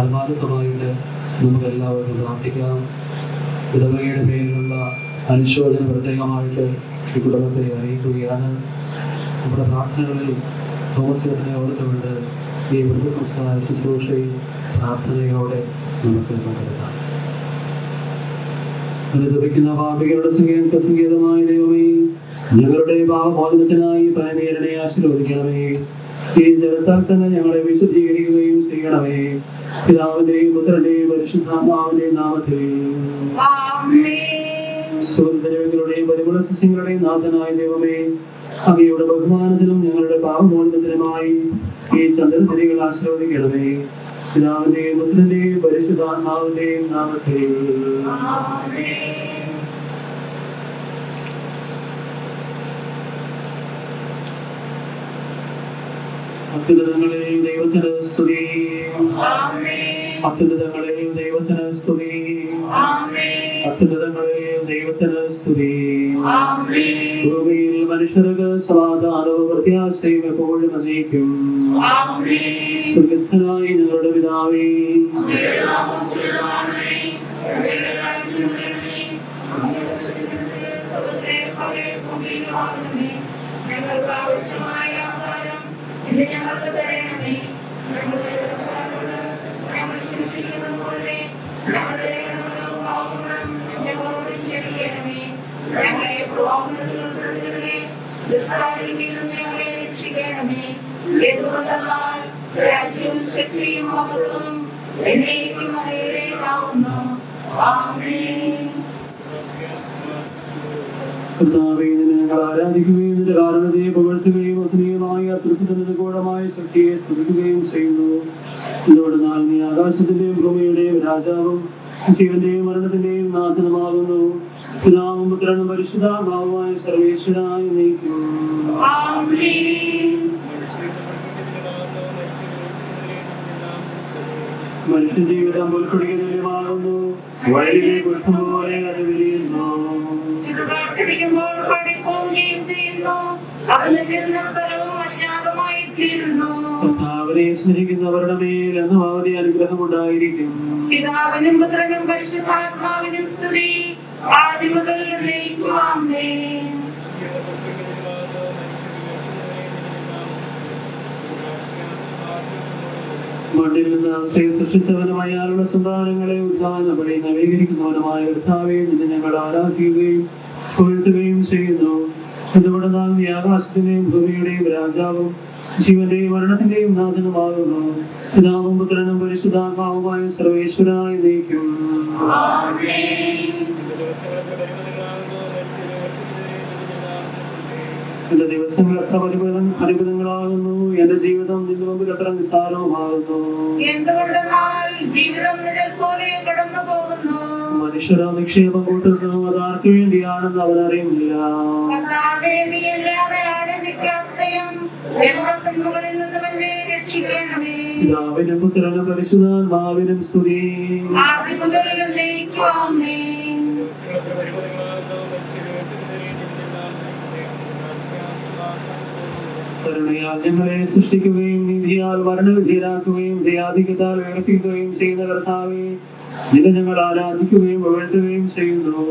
Speaker 4: ആത്മാർത്ഥമായിട്ട് നമുക്ക് എല്ലാവർക്കും പ്രാർത്ഥിക്കാം. ഇടവകയുടെ പേരിലുള്ള അനുശോചനം പ്രത്യേകമായിട്ട് ഈ കുടുംബത്തെ അറിയിക്കുകയാണ്. നമ്മുടെ പ്രാർത്ഥനകളിൽ തോമസ് ചേട്ടനെ ഓർത്തുകൊണ്ട് ഈ മൃതസംസ്കാര ശുശ്രൂഷയിൽ പ്രാർത്ഥനയോടെ നമുക്ക് പങ്കെടുക്കാം. അനുദപിക്കുന്ന പാപികളുടെ സംഗീതമായ ദൈവമേ, ഞങ്ങളുടെ പാപമോചനത്തിനായി പരമേരനെ ആശീർവദിക്കണമേ. ഈ ജലത്താൽ തന്നെ ഞങ്ങളെ വിശുദ്ധീകരിക്കുകയും ചെയ്യണമേ. പിതാവിന്റെയും പുത്രന്റെയും പരിശുദ്ധാത്മാവിന്റെയും നാമത്തിൽ സുന്ദരങ്ങളുടെയും പരിമള സസ്യങ്ങളുടെയും നാഥനായ ദൈവമേ, അങ്ങയുടെ ബഹുമാനത്തിലും ഞങ്ങളുടെ പാപമോചനത്തിനുമായി ഈ ചന്ദ്രതിരികൾ ആശീർവദിക്കണമേ. പിതാവിന്റെയും പുത്രന്റെയും പരിശുദ്ധാത്മാവിന്റെയും നാമത്തിൽ അത്യുന്നതങ്ങളിൽ ദൈവത്തിന് സ്തുതി. അത്യുന്നതങ്ങളിൽ ദൈവത്തിന് സ്തുതി. അത്യുന്നതങ്ങളിൽ ദൈവത്തിന് സ്തുതി. ഭൂമിയിൽ മനുഷ്യർക്ക് സമാധാനവും പ്രത്യാശയും എപ്പോഴും നയിക്കും. സ്വർഗസ്ഥനായ ഞങ്ങളുടെ പിതാവേ,
Speaker 5: ഞങ്ങൾക്ക് ആവശ്യമായ ആഹാരം ഇത് ഞങ്ങൾക്ക് തരണമേ. ഞങ്ങൾ ക്ഷമിക്കുന്നത് പോലെ ഞങ്ങളുടെ ഞങ്ങളോട് ക്ഷമിക്കണമേ. ഞങ്ങളെ പ്രലോഭനത്തിൽ ഉൾപ്പെടുത്തരുതേ, ദുഷ്ടാരിൽ നിന്ന് ഞങ്ങളെ രക്ഷിക്കണമേ. എന്തുകൊണ്ടെന്നാൽ രാജ്യവും ശക്തിയും മഹത്വവും എന്നേക്കും അങ്ങയുടേതാകുന്നു. ആമേൻ.
Speaker 4: ഞങ്ങൾ ആരാധിക്കുകയും നിന്റെ കാരണത്തെ പുകഴ്ത്തുകയും അഗ്നിയുമായ തൃപ്തിന്റെ ഗൂഢമായ ശക്തിയെ സ്തുതിക്കുകയും ചെയ്യുന്നു. എന്തുകൊണ്ടെന്നാൽ നീ ആകാശത്തിന്റെയും ഭൂമിയുടെയും രാജാവും ജീവന്റെയും മരണത്തിന്റെയും നാഥനുമാകുന്നു. പിതാവും പുത്രനും പരിശുദ്ധാത്മാവുമായ സർവേശ്വരനായി നയിക്കും. മനുഷ്യ ജീവിതം പുൽക്കൊടിക്ക് തുല്യമാകുന്നു. വയലിലെ പുഷ്പം പോലെ അത് വിരിയുന്നു.
Speaker 5: ചുടുകാട്ടിരിക്കുമ്പോൾ പടിപ്പോവുകയും ചെയ്യുന്നു. അവന്റെ സ്ഥലവും അജ്ഞാതമായി തീരുന്നു.
Speaker 4: കർത്താവിനെ സ്നേഹിക്കുന്നവരുടെ മേൽ എന്നും അവധി അനുഗ്രഹമുണ്ടായിരിക്കും.
Speaker 5: പിതാവിനും പുത്രനും പരിശുദ്ധാത്മാവിനും സ്തുതി, ആദ്യം മുതൽ എന്നേക്കും. ആമേൻ.
Speaker 4: മണ്ണിൽ നിന്ന് സൃഷ്ടിച്ചവനുമായ അയാളുടെ സന്താനങ്ങളെ ഉദ്ധാനപടി നവീകരിക്കുന്നവനുമായ കർത്താവെ, നിന്നെ ഞങ്ങൾ ആരാധിക്കുകയും പുകഴ്ത്തുകയും ചെയ്യുന്നു. എന്തുകൊണ്ടെന്നാൽ നീ ആകാശത്തിന്റെയും ഭൂമിയുടെയും രാജാവും ജീവന്റെയും മരണത്തിന്റെയും നാഥനുമാകുന്നു. പിതാവും പുത്രനും പരിശുദ്ധാത്മാവുമായ സർവേശ്വരനായി നയിക്കും. എന്റെ ദിവസങ്ങൾ എത്ര പരിമിതങ്ങളാകുന്നു, എന്റെ ജീവിതം നിന്റെ മുമ്പിൽ എത്ര നിസ്സാരവുമാകുന്നു.
Speaker 5: എന്തുകൊണ്ടെന്നാൽ ജീവിതം നിഴൽ പോലെ കടന്നു പോകുന്നു.
Speaker 4: മനുഷ്യരോ നിക്ഷേപം കൂട്ടുന്നു, അതാർക്ക് വേണ്ടിയാണെന്ന് അവരറിയുന്നില്ല.
Speaker 5: കർത്താവേ, നീയല്ലാതെ ആരെനിക്ക് ആശ്രയം? ജന്മത്തിൻമുകളിൽ നിന്നും എന്നെ രക്ഷിക്കണമേ.
Speaker 4: പിതാവിനും പുത്രനും പരിശുദ്ധാത്മാവിനും സ്തുതി.
Speaker 5: ആദ്യം മുതൽ എന്നേക്കും ആമേൻ.
Speaker 4: കരുണയാൽ ഞങ്ങളെ സൃഷ്ടിക്കുകയും നീതിയാൽ മരണവിധേയരാക്കുകയും ദയാധികത്താൽ ഉയർപ്പിക്കുകയും ചെയ്യുന്ന കർത്താവേ, നിന്നെ ഞങ്ങൾ ആരാധിക്കുകയും പുകഴ്ത്തുകയും ചെയ്യുന്നു.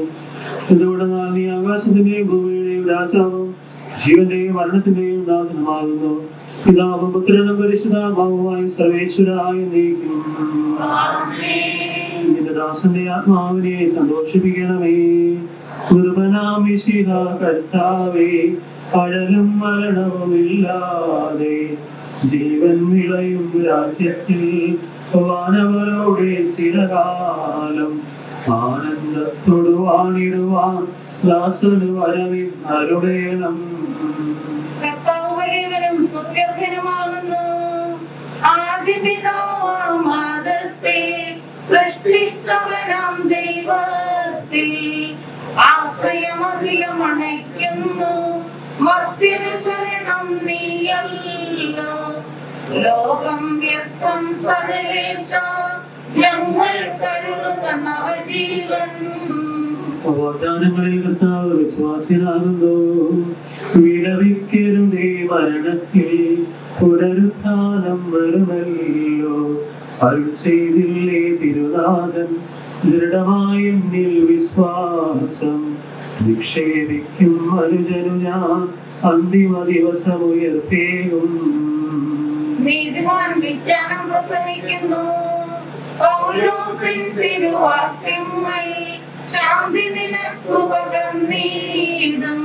Speaker 4: എന്തുകൊണ്ടെന്നാൽ നീ ആകാശത്തിന്റെയും ഭൂമിയുടെയും രാജാവും ജീവന്റെയും മരണത്തിന്റെയും നാഥനുമാകുന്നു. പിതാവും പുത്രനും പരിശുദ്ധാത്മാവുമായി സർവേശ്വരായി നീക്കും. നിന്റെ ദാസന്റെ ആത്മാവിനെ സന്തോഷിപ്പിക്കണമേ. നിർഭനാം മിശിഹ കർത്താവേ, അഴലും മരണവുമില്ലാതെ ജീവൻ വിളയും രാജ്യത്തിൽ വാനവരോടെ ചിരകാലം ആനന്ദത്തോടു വാണിടുവാൻ ദാസന് വരവിന്നരുളേണം.
Speaker 5: കർത്താവ് വലിയവനും സ്തുത്യർഹനുമാകുന്നു. ആദിപിതാവാം ആദത്തെ സൃഷ്ടിച്ചവനാം ദൈവത്തിൽ ആശ്രയമഖിലമണയ്ക്കുന്നു. മർത്യന് ശരണം നീയല്ലോ. ലോകം വ്യർത്ഥം സകലേശ, ഞങ്ങൾ കരുളുക നവജീവൻ.
Speaker 4: വാഗ്ദാനങ്ങളിൽ കർത്താവ് വിശ്വാസിനാകുന്നു. വിലപിക്കരുതേ മരണത്തിൽ, പുനരുത്ഥാനം വരുമല്ലോ. അരുൾ ചെയ്തില്ലേ തിരുനാഥൻ, ദൃഢമായ എന്നിൽ വിശ്വാസം നിക്ഷേപിക്കും അനുജനു ഞാൻ അന്തിമ ദിവസം ഉയർത്തേയും.
Speaker 5: നീതിമാൻ വിജ്ഞാനം പ്രസംഗിക്കുന്നു. പൗലോസിൻ തിരുവാക്യങ്ങൾ ശാന്തി നിനക്കു പകർന്നിടും.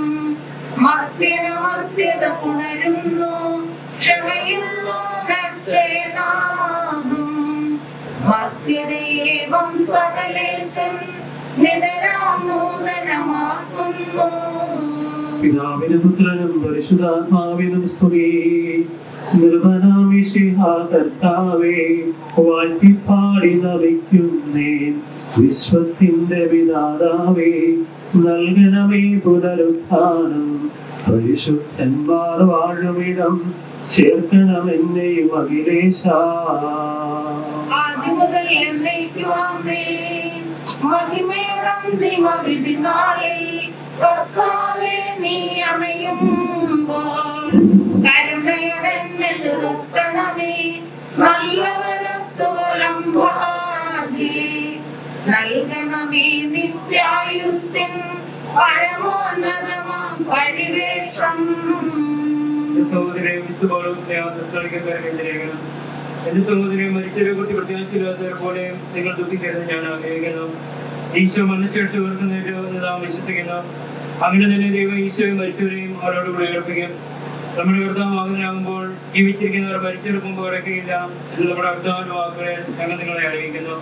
Speaker 5: മർത്യത ഉണരുന്നു, ക്ഷമയുള്ള രക്ഷേനാകും. മർത്യതയേവം സകലേശൻ നിതരാം നൂതനമാക്കുന്നു.
Speaker 4: പിതാവിനും പുത്രനും പരിശുദ്ധാത്മാവിനും സ്തുതി. നിർഭനാം മിശിഹ കർത്താവേ, വാഴ്ത്തിപ്പാടി നമിക്കുന്നേൻ. വിശ്വത്തിന്റെ വിധാതാവേ, നൽകണമേ പുനരുത്ഥാനം. പരിശുദ്ധന്മാർ വാഴുമിടം ചേർക്കണമെന്നെയും അഖിലേശ.
Speaker 5: ആദ്യം മുതൽ എന്നേക്കും ആമേൻ. മഹിമയുടെ അന്തിമ വിധി നാളിൽ കർത്താവേ, നീ അണയുമ്പോൾ കരുണയുടെ നിർത്തണമേ. നല്ലവരത്തോളം ഭാഗ്യേ നൽകണമേ നിത്യായുസ്സിൻ പരമോന്നതമാം പരിവേഷം.
Speaker 6: എന്റെ സഹോദരൻ മരിച്ചവരെ കുറിച്ച് പ്രത്യാശയില്ലാത്തവരെ പോലെ നിങ്ങൾ ദുഃഖിക്കരുത് ഞാൻ ആഗ്രഹിക്കുന്നു. ഈശോ മനുഷ്യർക്ക് ഉയർത്തുന്നേറ്റ് നാം വിശ്വസിക്കുന്നു. അങ്ങനെ തന്നെ ദൈവം ഈശോയും മരിച്ചവരെയും അവരോട് കൂടെ ഉയർപ്പിക്കും. നമ്മുടെ കർത്താവ് മകനാകുമ്പോൾ ജീവിച്ചിരിക്കുന്നവർ മരിച്ചെടുക്കുമ്പോൾ ഇറക്കുകയില്ല എന്ന് നമ്മുടെ കർത്താവിന്റെ വാക്കുകളെ ഞങ്ങൾ നിങ്ങളെ അറിയിക്കുന്നു.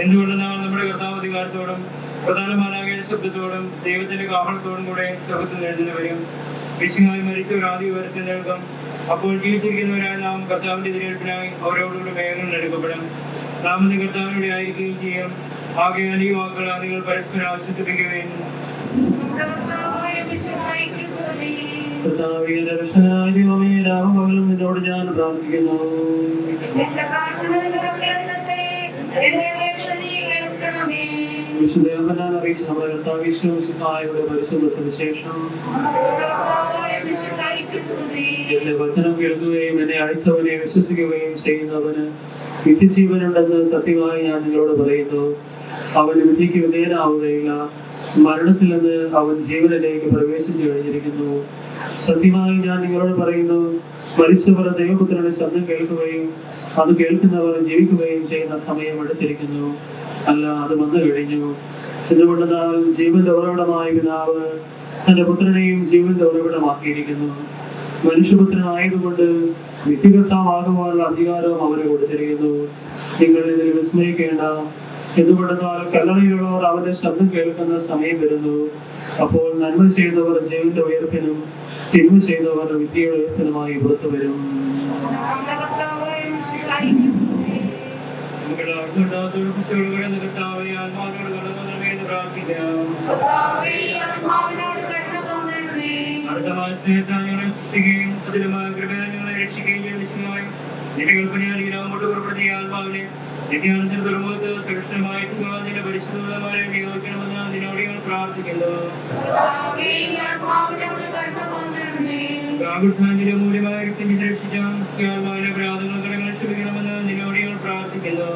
Speaker 6: എന്തുകൊണ്ടെന്നാൽ നമ്മുടെ കർത്താവ് അധികാരത്തോടും പ്രധാനമാനാകിയ ശബ്ദത്തോടും ദൈവത്തിന്റെ കാഹളത്തോടും കൂടെ സ്വർഗ്ഗത്തിൽ എഴുന്നേറ്റ് വരും. വിശുദ്ധമായി മരിച്ചവർ ആദ്യം ഉയർത്തെഴുന്നേൽക്കും. അപ്പോൾ ജീവിച്ചിരിക്കുന്നവരായ നാം കർത്താവിന്റെ എതിരേൽപ്പിനായി അവരോടുകൂടി വേഗം എടുക്കപ്പെടും. നാം ഇന്ന് കർത്താവിലൂടെ ആയിരിക്കുകയും ചെയ്യും. ആകയാൽ ഈ വാക്കുകൾ നിങ്ങൾ പരസ്പരം ആശ്വസിപ്പിക്കുകയും
Speaker 4: നിന്നോട് ഞാൻ പ്രാർത്ഥിക്കുന്നു. വിശുദ്ധ യോഹന്നാൻ അറിയിച്ച നമ്മുടെ കർത്താവ് യേശുമിശിഹായുടെ പരിശുദ്ധ സുവിശേഷം. എന്റെ വചനം കേൾക്കുകയും എന്നെ അയച്ചവനെ വിശ്വസിക്കുകയും ചെയ്യുന്നവന് നിത്യജീവനുണ്ടെന്ന് സത്യമായി ഞാൻ നിങ്ങളോട് പറയുന്നു. അവൻ വിധിക്ക് വിധേയനാവുകയില്ല, മരണത്തിൽ നിന്ന് അവൻ ജീവനിലേക്ക് പ്രവേശിച്ചു കഴിഞ്ഞിരിക്കുന്നു. സത്യമായി ഞാൻ നിങ്ങളോട് പറയുന്നു, മരിച്ചവർ ദൈവപുത്രന്റെ ശബ്ദം കേൾക്കുകയും അത് കേൾക്കുന്നവർ ജീവിക്കുകയും ചെയ്യുന്ന സമയം എടുത്തിരിക്കുന്നു. അല്ല, അത് വന്നു കഴിഞ്ഞു. എന്തുകൊണ്ടെന്നാൽ ജീവന്റെ ഉറവിടമായ പിതാവ് തന്റെ പുത്രനെയും ജീവന്റെ ഉറവിടമാക്കിയിരിക്കുന്നു. മനുഷ്യപുത്രനായതുകൊണ്ട് നിത്യകർത്താവാകുവാനുള്ള അധികാരവും അവന് കൊടുത്തിരിക്കുന്നു. നിങ്ങൾ ഇതിൽ വിസ്മയിക്കേണ്ട. എന്തുകൊണ്ടെന്നാൽ കല്ലറയിലുള്ളവർ അവന്റെ ശബ്ദം കേൾക്കുന്ന സമയം വരുന്നു. അപ്പോൾ നന്മ ചെയ്തവർ ജീവന്റെ ഉയർപ്പിനും തിന്മ ചെയ്തവർ വിദ്യയുടെ ഉയർപ്പിനുമായി പുറത്തു വരും.
Speaker 6: അടുത്ത മാസത്തെ ഞങ്ങളെ സൃഷ്ടിക്കുകയും അതിലുമായ കൃപയെ ഞങ്ങളെ രക്ഷിക്കുകയും ചെയ്യുന്നതിനായി നിന്റെ കൽപ്പനയാൽ ഈ അങ്ങോട്ട് പുറപ്പെടുന്ന ആത്മാവിനെ നിത്യാനന്ദ തുറമുഖത്ത് സുരക്ഷിതമായി നിന്റെ പരിശുദ്ധമാരെ നിയോഗിക്കണമെന്ന് നിന്നോട് ഞങ്ങൾ പ്രാർത്ഥിക്കുന്നു. പ്രാഗുത്ഥാനിലെ മൂല്യമായ രക്തം രക്ഷിച്ച ആത്മാവിനെ പ്രാർത്ഥനകൾ കടങ്ങൾ ക്ഷമിക്കണമെന്ന് നിന്നോട് ഞങ്ങൾ പ്രാർത്ഥിക്കുന്നു.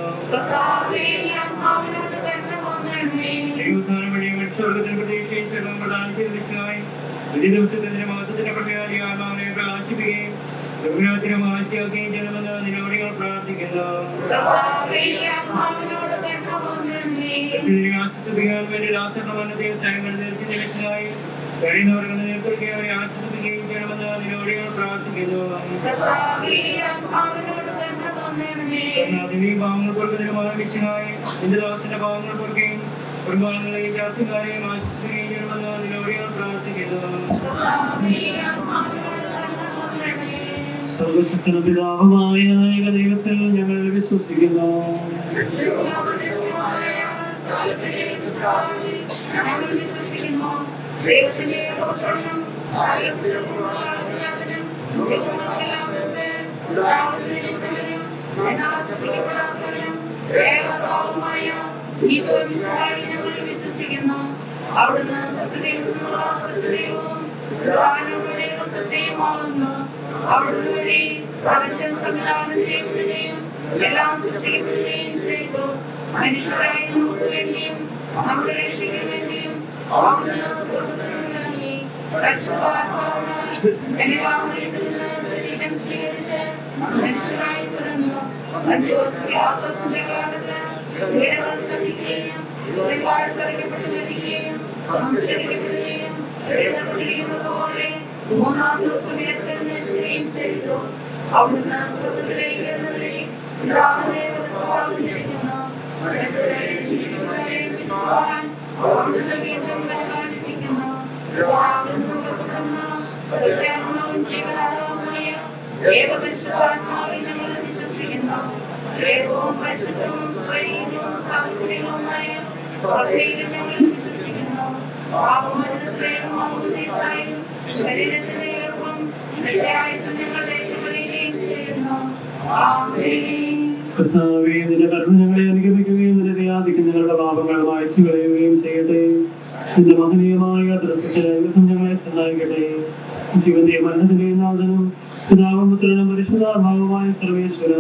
Speaker 6: ദൈവോത്ഥാനം വഴി സ്വർഗത്തിന് പ്രതീക്ഷയും സർവം പ്രദാനം ചെയ്തതിനായി ഒരു ദിവസത്തിന്റെ മഹത്വത്തിന്റെ പ്രകാരം ആത്മാവിനെ പ്രകാശിപ്പിക്കുകയും സ്വർഗരാജ്യം ആശയാക്കുകയും ചെയ്യണമെന്ന് നിന്നോട് ഞങ്ങൾ പ്രാർത്ഥിക്കുന്നു. ആശ്വസിപ്പിക്കാൻ വേണ്ടി ദാസർണമരണത്തെ സഹങ്ങൾ നിർത്തിനായി കഴിയുന്നവർക്ക് നേതൃത്വം അവരെ ആശ്വസിപ്പിക്കുകയും ചെയ്യണമെന്ന് നിന്നോട് ഞങ്ങൾ പ്രാർത്ഥിക്കുന്നു. ഭാവങ്ങൾ കൊടുക്കുന്നതിനുമായ വിഷയമായി നിന്റെ ദാസന്റെ ഭാവങ്ങൾ കൊടുക്കുകയും കുടുംബാംഗങ്ങളെയും ജാതിക്കാരെയും ആശ്വസിപ്പിക്കുകയും ചെയ്യണമെന്ന് നിന്നോട് ഞങ്ങൾ പ്രാർത്ഥിക്കുന്നു.
Speaker 4: സർവശക്തനും പിതാവുമായ ഏക ദൈവത്തിൽ ഞങ്ങൾ വിശ്വസിക്കുന്നു.
Speaker 5: വിശ്വസിക്കുന്നു. അവിടുന്ന് സത്യദൈവവും സത്യമാകുന്നു. അവിടുന്ന് വഴി പ്രപഞ്ചം സംവിധാനം ചെയ്യപ്പെടുകയും എല്ലാം സൃഷ്ടിക്കപ്പെടുകയും ചെയ്തു. മനുഷ്യരായ നമുക്ക് വേണ്ടിയും നമ്മുടെ രക്ഷയ്ക്ക് വേണ്ടിയും അവിടുന്ന് സ്വർഗ്ഗത്തിൽ നൽകി പരിശുദ്ധാത്മാവിനാൽ എല്ലാവരിൽ നിന്ന് ശരീരം സ്വീകരിച്ച് മനുഷ്യരായി പിറന്നു. അന്ത്യോസിന്റെ കാലത്ത് പീഡകൾ സഹിക്കുകയും സ്ത്രീവാഴ്ത്തറിക്കപ്പെട്ടു വരികയും സംസ്കരിക്കപ്പെടുകയും എഴുതപ്പെട്ടിരിക്കുന്നത് പോലെ മൂന്നാം ദിവസം ഉയർത്തെഴുന്നേൽക്കുകയും ചെയ്തു. അവിടുന്ന് സ്വർഗ്ഗത്തിലേക്ക് എഴുന്നള്ളി പിതാവിനെ വന്നിരിക്കുന്നു. അവിടുന്ന് വീണ്ടും വരാനിരിക്കുന്നു. അവിടുന്ന് പുറപ്പെടുന്ന സത്യാത്മാവും ജീവനാഥവുമായ ഏകപരിശുദ്ധാത്മാവിൽ ഞങ്ങൾ വിശ്വസിക്കുന്നു. ഏകവും പരിശുദ്ധവും സ്ത്രീയും സാത്വികവുമായ സഭയിലും ഞങ്ങൾ വിശ്വസിക്കുന്നു. ശരീരത്തിന്റെ ഏർപ്പും നിത്യായുസ്സും ഞങ്ങൾ ഏറ്റുപറയുകയും ചെയ്യുന്നു. ആമേൻ.
Speaker 4: കർത്താവേ, നിന്റെ കരുണ ഞങ്ങളെ അനുഗമിക്കുകയും നിന്റെ ദയാദിക്ക് ഞങ്ങളുടെ പാപങ്ങൾ മായ്ച്ചു കളയുകയും ചെയ്യട്ടെ. നിന്റെ മഹനീയമായ ദൃശ്യം ഞങ്ങളെ സഹായിക്കട്ടെ. ജീവന്റെ മരണത്തിന്റെയും നാഥനും പിതാവും പുത്രനും പരിശുദ്ധാത്മാവുമായ സർവേശ്വര,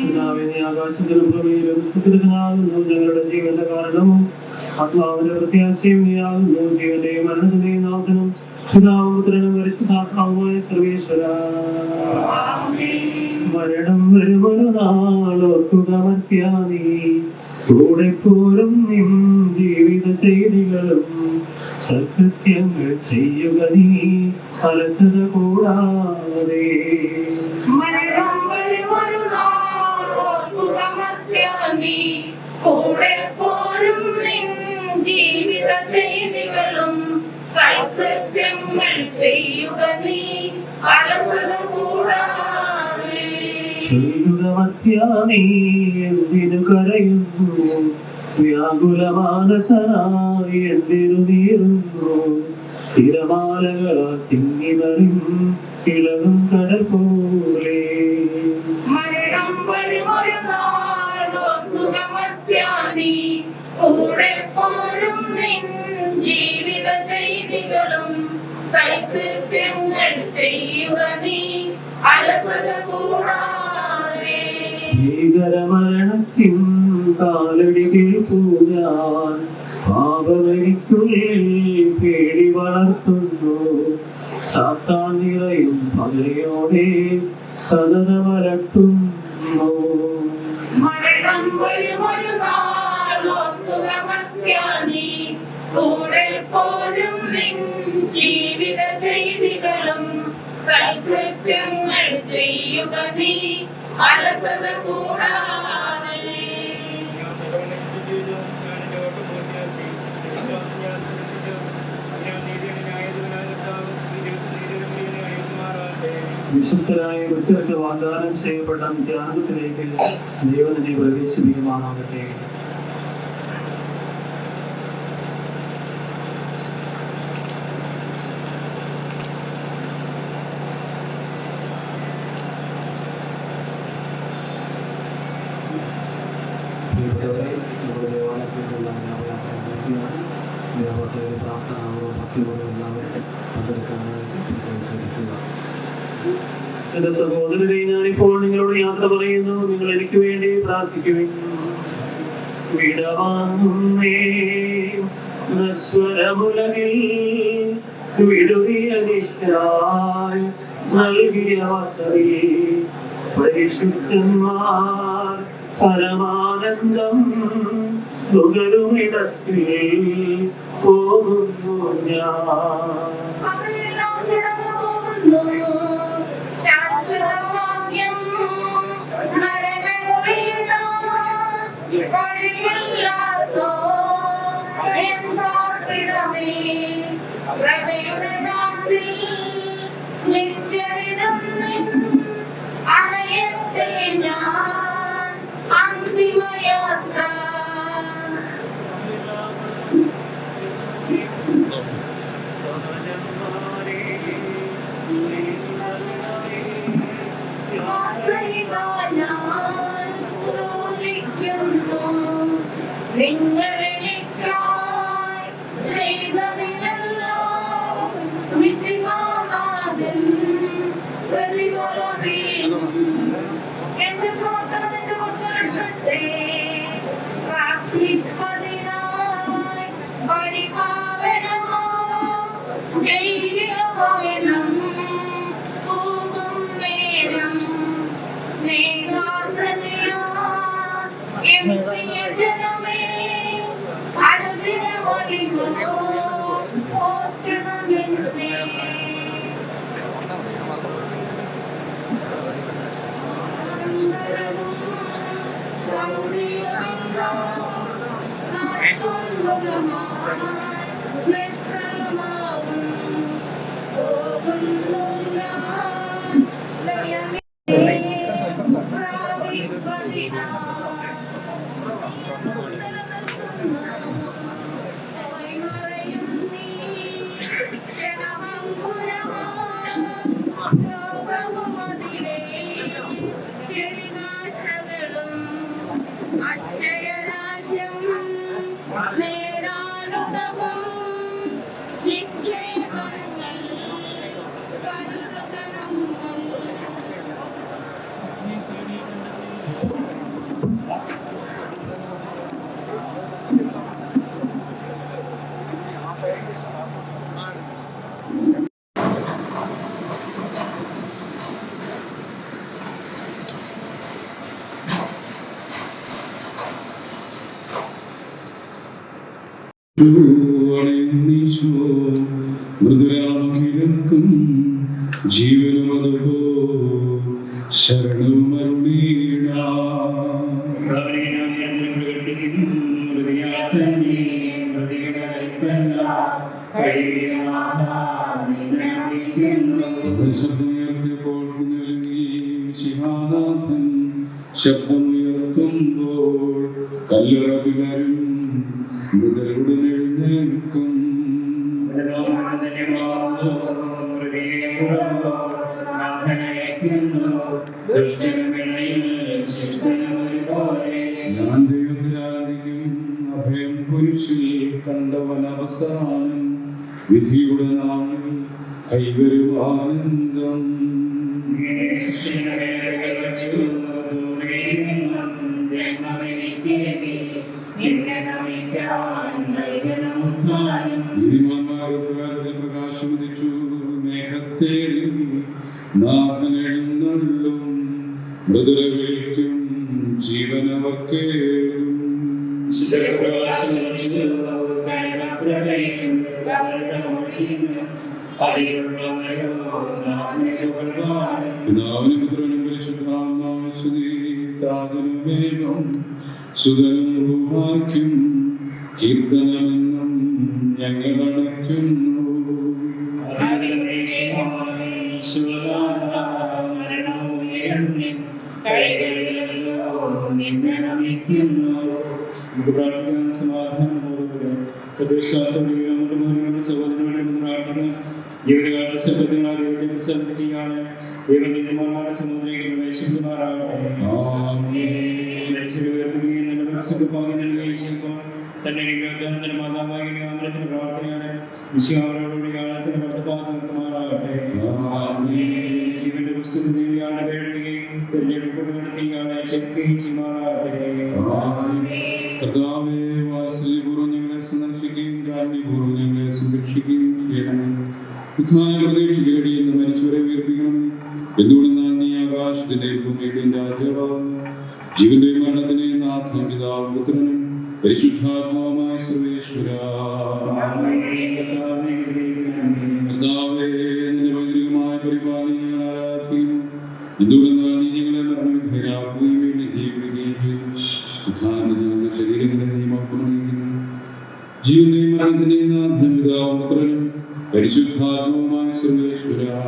Speaker 4: പിതാവേ, നീ ആകാശത്തിലും ഭൂമിയിലും സുദൃഢനാകുന്നു. ഞങ്ങളുടെ ജീവന്റെ കാരണവും ആത്മാവിന്റെ പ്രത്യാശയും നീയാകുന്നു. ജീവന്റെയും മരണത്തിന്റെയും നാഥനും പിതാവും പുത്രനും പരിശുദ്ധാത്മാവുമായ സർവേശ്വര, മരണം വരുമൊരു നാളോർക്കുക മർത്യാനീ, കൂടെ പോരും നിൻ ജീവിത ചെയ്തികളും സൽകൃത്യങ്ങൾ ചെയ്യുക നീ അലസത കൂടാതെ.
Speaker 5: മരണം വരുമൊരു നാളോർക്കുക മർത്യാനീ, കൂടെ പോരും നിൻ ജീവിത ചെയ്തികളും സൽകൃത്യങ്ങൾ ചെയ്യുക നീ അലസത കൂടാതെ.
Speaker 4: ചൊല്ലുക മർത്യാനീ, എന്തിനു കരയുന്നു? വ്യാകുലമാനസനായി എന്തിനു നീറുന്നു? തിരമാലകളാൽ തിങ്ങിമറിയും ഇളകും കടൽ പോലെ.
Speaker 5: മരണം വരുമൊരു നാളോർക്കുക മർത്യാനീ, കൂടെ പോരും നിൻ ജീവിത ചെയ്തികളും സൽകൃത്യങ്ങൾ ചെയ്യുക നീ അലസത കൂടാതെ.
Speaker 4: ഭീകരമരണത്തിൻ കാലടി കേൾക്കൂ ഞാൻ, പാപമെനിക്കുള്ളിൽ പേടി വളർത്തുന്നു. സാത്താൻ നിറയും പകയോടെ സതതമലട്ടുന്നു.
Speaker 5: മരണം വരുമൊരു നാളോർക്കുക മർത്യാനീ, കൂടെ പോരും നിൻ ജീവിത ചെയ്തികളും സൽകൃത്യങ്ങൾ ചെയ്യുക നീ അലസത കൂടാതെ.
Speaker 6: ഞാൻ സർവ്വനിഷ്ഠ ചെയ്തു, ഞാൻ എൻ്റെ ഓട്ടം പൂർത്തിയാക്കി. വിശ്വാസം ഞാൻ ശ്രദ്ധിച്ചു. ഞാൻ നീതിയുടെ ന്യായാധിപനായ കർത്താവ് ഈ ദിവസം നീതിയുടെ മുഴുവനെ അയക്കുമാറാകട്ടെ.
Speaker 4: വിശ്വസ്തരായ വ്യക്തികൾക്ക് വാഗ്ദാനം ചെയ്യപ്പെട്ട ത്യാഗത്തിലേക്ക് ദൈവം നിന്നെ പ്രവേശിപ്പിക്കുമാറാകട്ടെ. എന്റെ സഹോദരരെ, ഞാനിപ്പോൾ നിങ്ങളോട് യാത്ര പറയുന്നു. നിങ്ങൾ എനിക്ക് വേണ്ടി പ്രാർത്ഥിക്കുവിൻ. വിടവാങ്ങുന്നേ നശ്വരമുലകിൽ വിടുവിയതിനായി നൽകിയ വസതി പരിശുദ്ധന്മാർ പരമാനന്ദം നുകരുമിടത്തിൽ പോകുന്നു ഞാൻ.
Speaker 5: അവരെല്ലാം കടന്നുപോകുന്നു. ശാശ്വതഭാഗ്യം മരണങ്ങളിടാൻ വഴിയില്ലാത്തോർ എന്തോർപ്പിടമേ. പ്രഭയുടെ നാട്ടിൽ നിത്യവിധം നിൻ അണയട്ടെ ഞാൻ അന്തിമയാത്ര. നിങ്ങളെനിക്കായി ചെയ്തതിനെല്ലാം വിശിമാനാഥൻ പ്രതിഫലമേകും. എന്റെ പ്രവർത്തനത്തിന്റെ മക്കളെ പ്രാർത്ഥിപ്പതിനായി പരിപാവനമാം ദൈവിക ഭവനം പോകും നേരം സ്നേഹാർത്ഥതയാ എൻ പ്രിയജനമേ അടുത്തിനെ വലിയോ ഓർക്കണമെന്നേ. അക്ഷയരാജ്യം നേടാനുതകും നിക്ഷേപങ്ങൾ കരുതകരങ്ങൾ.
Speaker 7: മൃദുരാമകിഴക്കും ജീവനുമതുപോ ശരണമരുളീണ. ശബ്ദമുയർത്തിയപ്പോൾ ശിവാനാഥൻ ശബ്ദമുയർത്തുമ്പോൾ കല്ലറ പിളരും മൃതരുടെ എഴുന്നേൽക്കും. ഞാൻ ദൈവത്തിലായിരിക്കും അഭയം കുരിശിൽ കണ്ടവൻ അവസാനം വിധിയുടെ നാളിൽ കൈവരും ആനന്ദം. പ്രകാശുദിച്ചു മേഘത്തേടി നാഥൻ എഴുന്നള്ളും മൃദുല വിളിക്കും ജീവനവർക്കേറും. പിതാവിനും പുത്രനും പരിശുദ്ധാത്മാവിനും സുതീതാജനുമേകം സുതനും ഭൂമാക്കും കീർത്തനമെന്നും ഞങ്ങൾ അടയ്ക്കുന്നു.
Speaker 6: നമുക്ക് പ്രാർത്ഥിക്കാൻ സമാധാനത്തോടുകൂടെ സദൃശാസ്ത്രങ്ങളും സഹോദരങ്ങളെ പ്രാർത്ഥിക്കുന്നു. ജീവിതകാല സമ്പത്തുകളെ ചെയ്യാൻ ദൈവനിയമാരുടെ സമുദ്രയിൽ പ്രവേശിക്കുമാറാകട്ടെ. തന്നെ അനുഗ്രഹത്തിന് മാതാവായ ആമലത്തിന് പ്രാർത്ഥനയാണ് വിശ്വാസത്തോടുകൂടി ആഴത്തിന് വർദ്ധപാതം നിർത്തുമാറാകട്ടെ. ജീവന്റെ പുസ്തകത്തിലാണ് വേണ്ടുകയും തിരഞ്ഞെടുക്കപ്പെടുകയാണ് ചെക്കുകയും ചെയ്യുമാറാകട്ടെ.
Speaker 7: കർത്താവേ, വാത്സല്യപൂർവ്വം ഞങ്ങളെ സന്ദർശിക്കുകയും കാരുണ്യപൂർവ്വം ഞങ്ങളെ സംരക്ഷിക്കുകയും ചെയ്യണമേ. ഉത്ഥാനം പ്രതീക്ഷിച്ച് കഴിയുന്ന മരിച്ചവരെ ഉയർപ്പിക്കണമേ. എന്തുകൊണ്ടെന്നാൽ നീ ആകാശത്തിന്റെ ഭൂമിയുടെയും രാജാവാകുന്നു. ജീവന്റെയും മരണത്തിന്റെയും നാഥനും പിതാവും പുത്രനും പരിശുദ്ധാത്മാവുമായ സർവേശ്വരാ. കർത്താവേ, നിന്റെ പൈതൃകമായ പരിപാലനം ആരാധിക്കുന്നു. എന്തുകൊണ്ടെന്നാൽ നീ ഞങ്ങളെ മരണവിധേയരാക്കുകയും വേണ്ടി ജീവിക്കുകയും ചെയ്തു. ഉത്ഥാനത്തിൽ ഞങ്ങളുടെ ശരീരങ്ങളെ നീ മഹത്വമണിയിക്കുന്നു. ജീവന്റെയും മരണത്തിന്റെയും നാഥനും പിതാവും പുത്രനും പരിശുദ്ധാത്മാവുമായ സർവേശ്വരാ.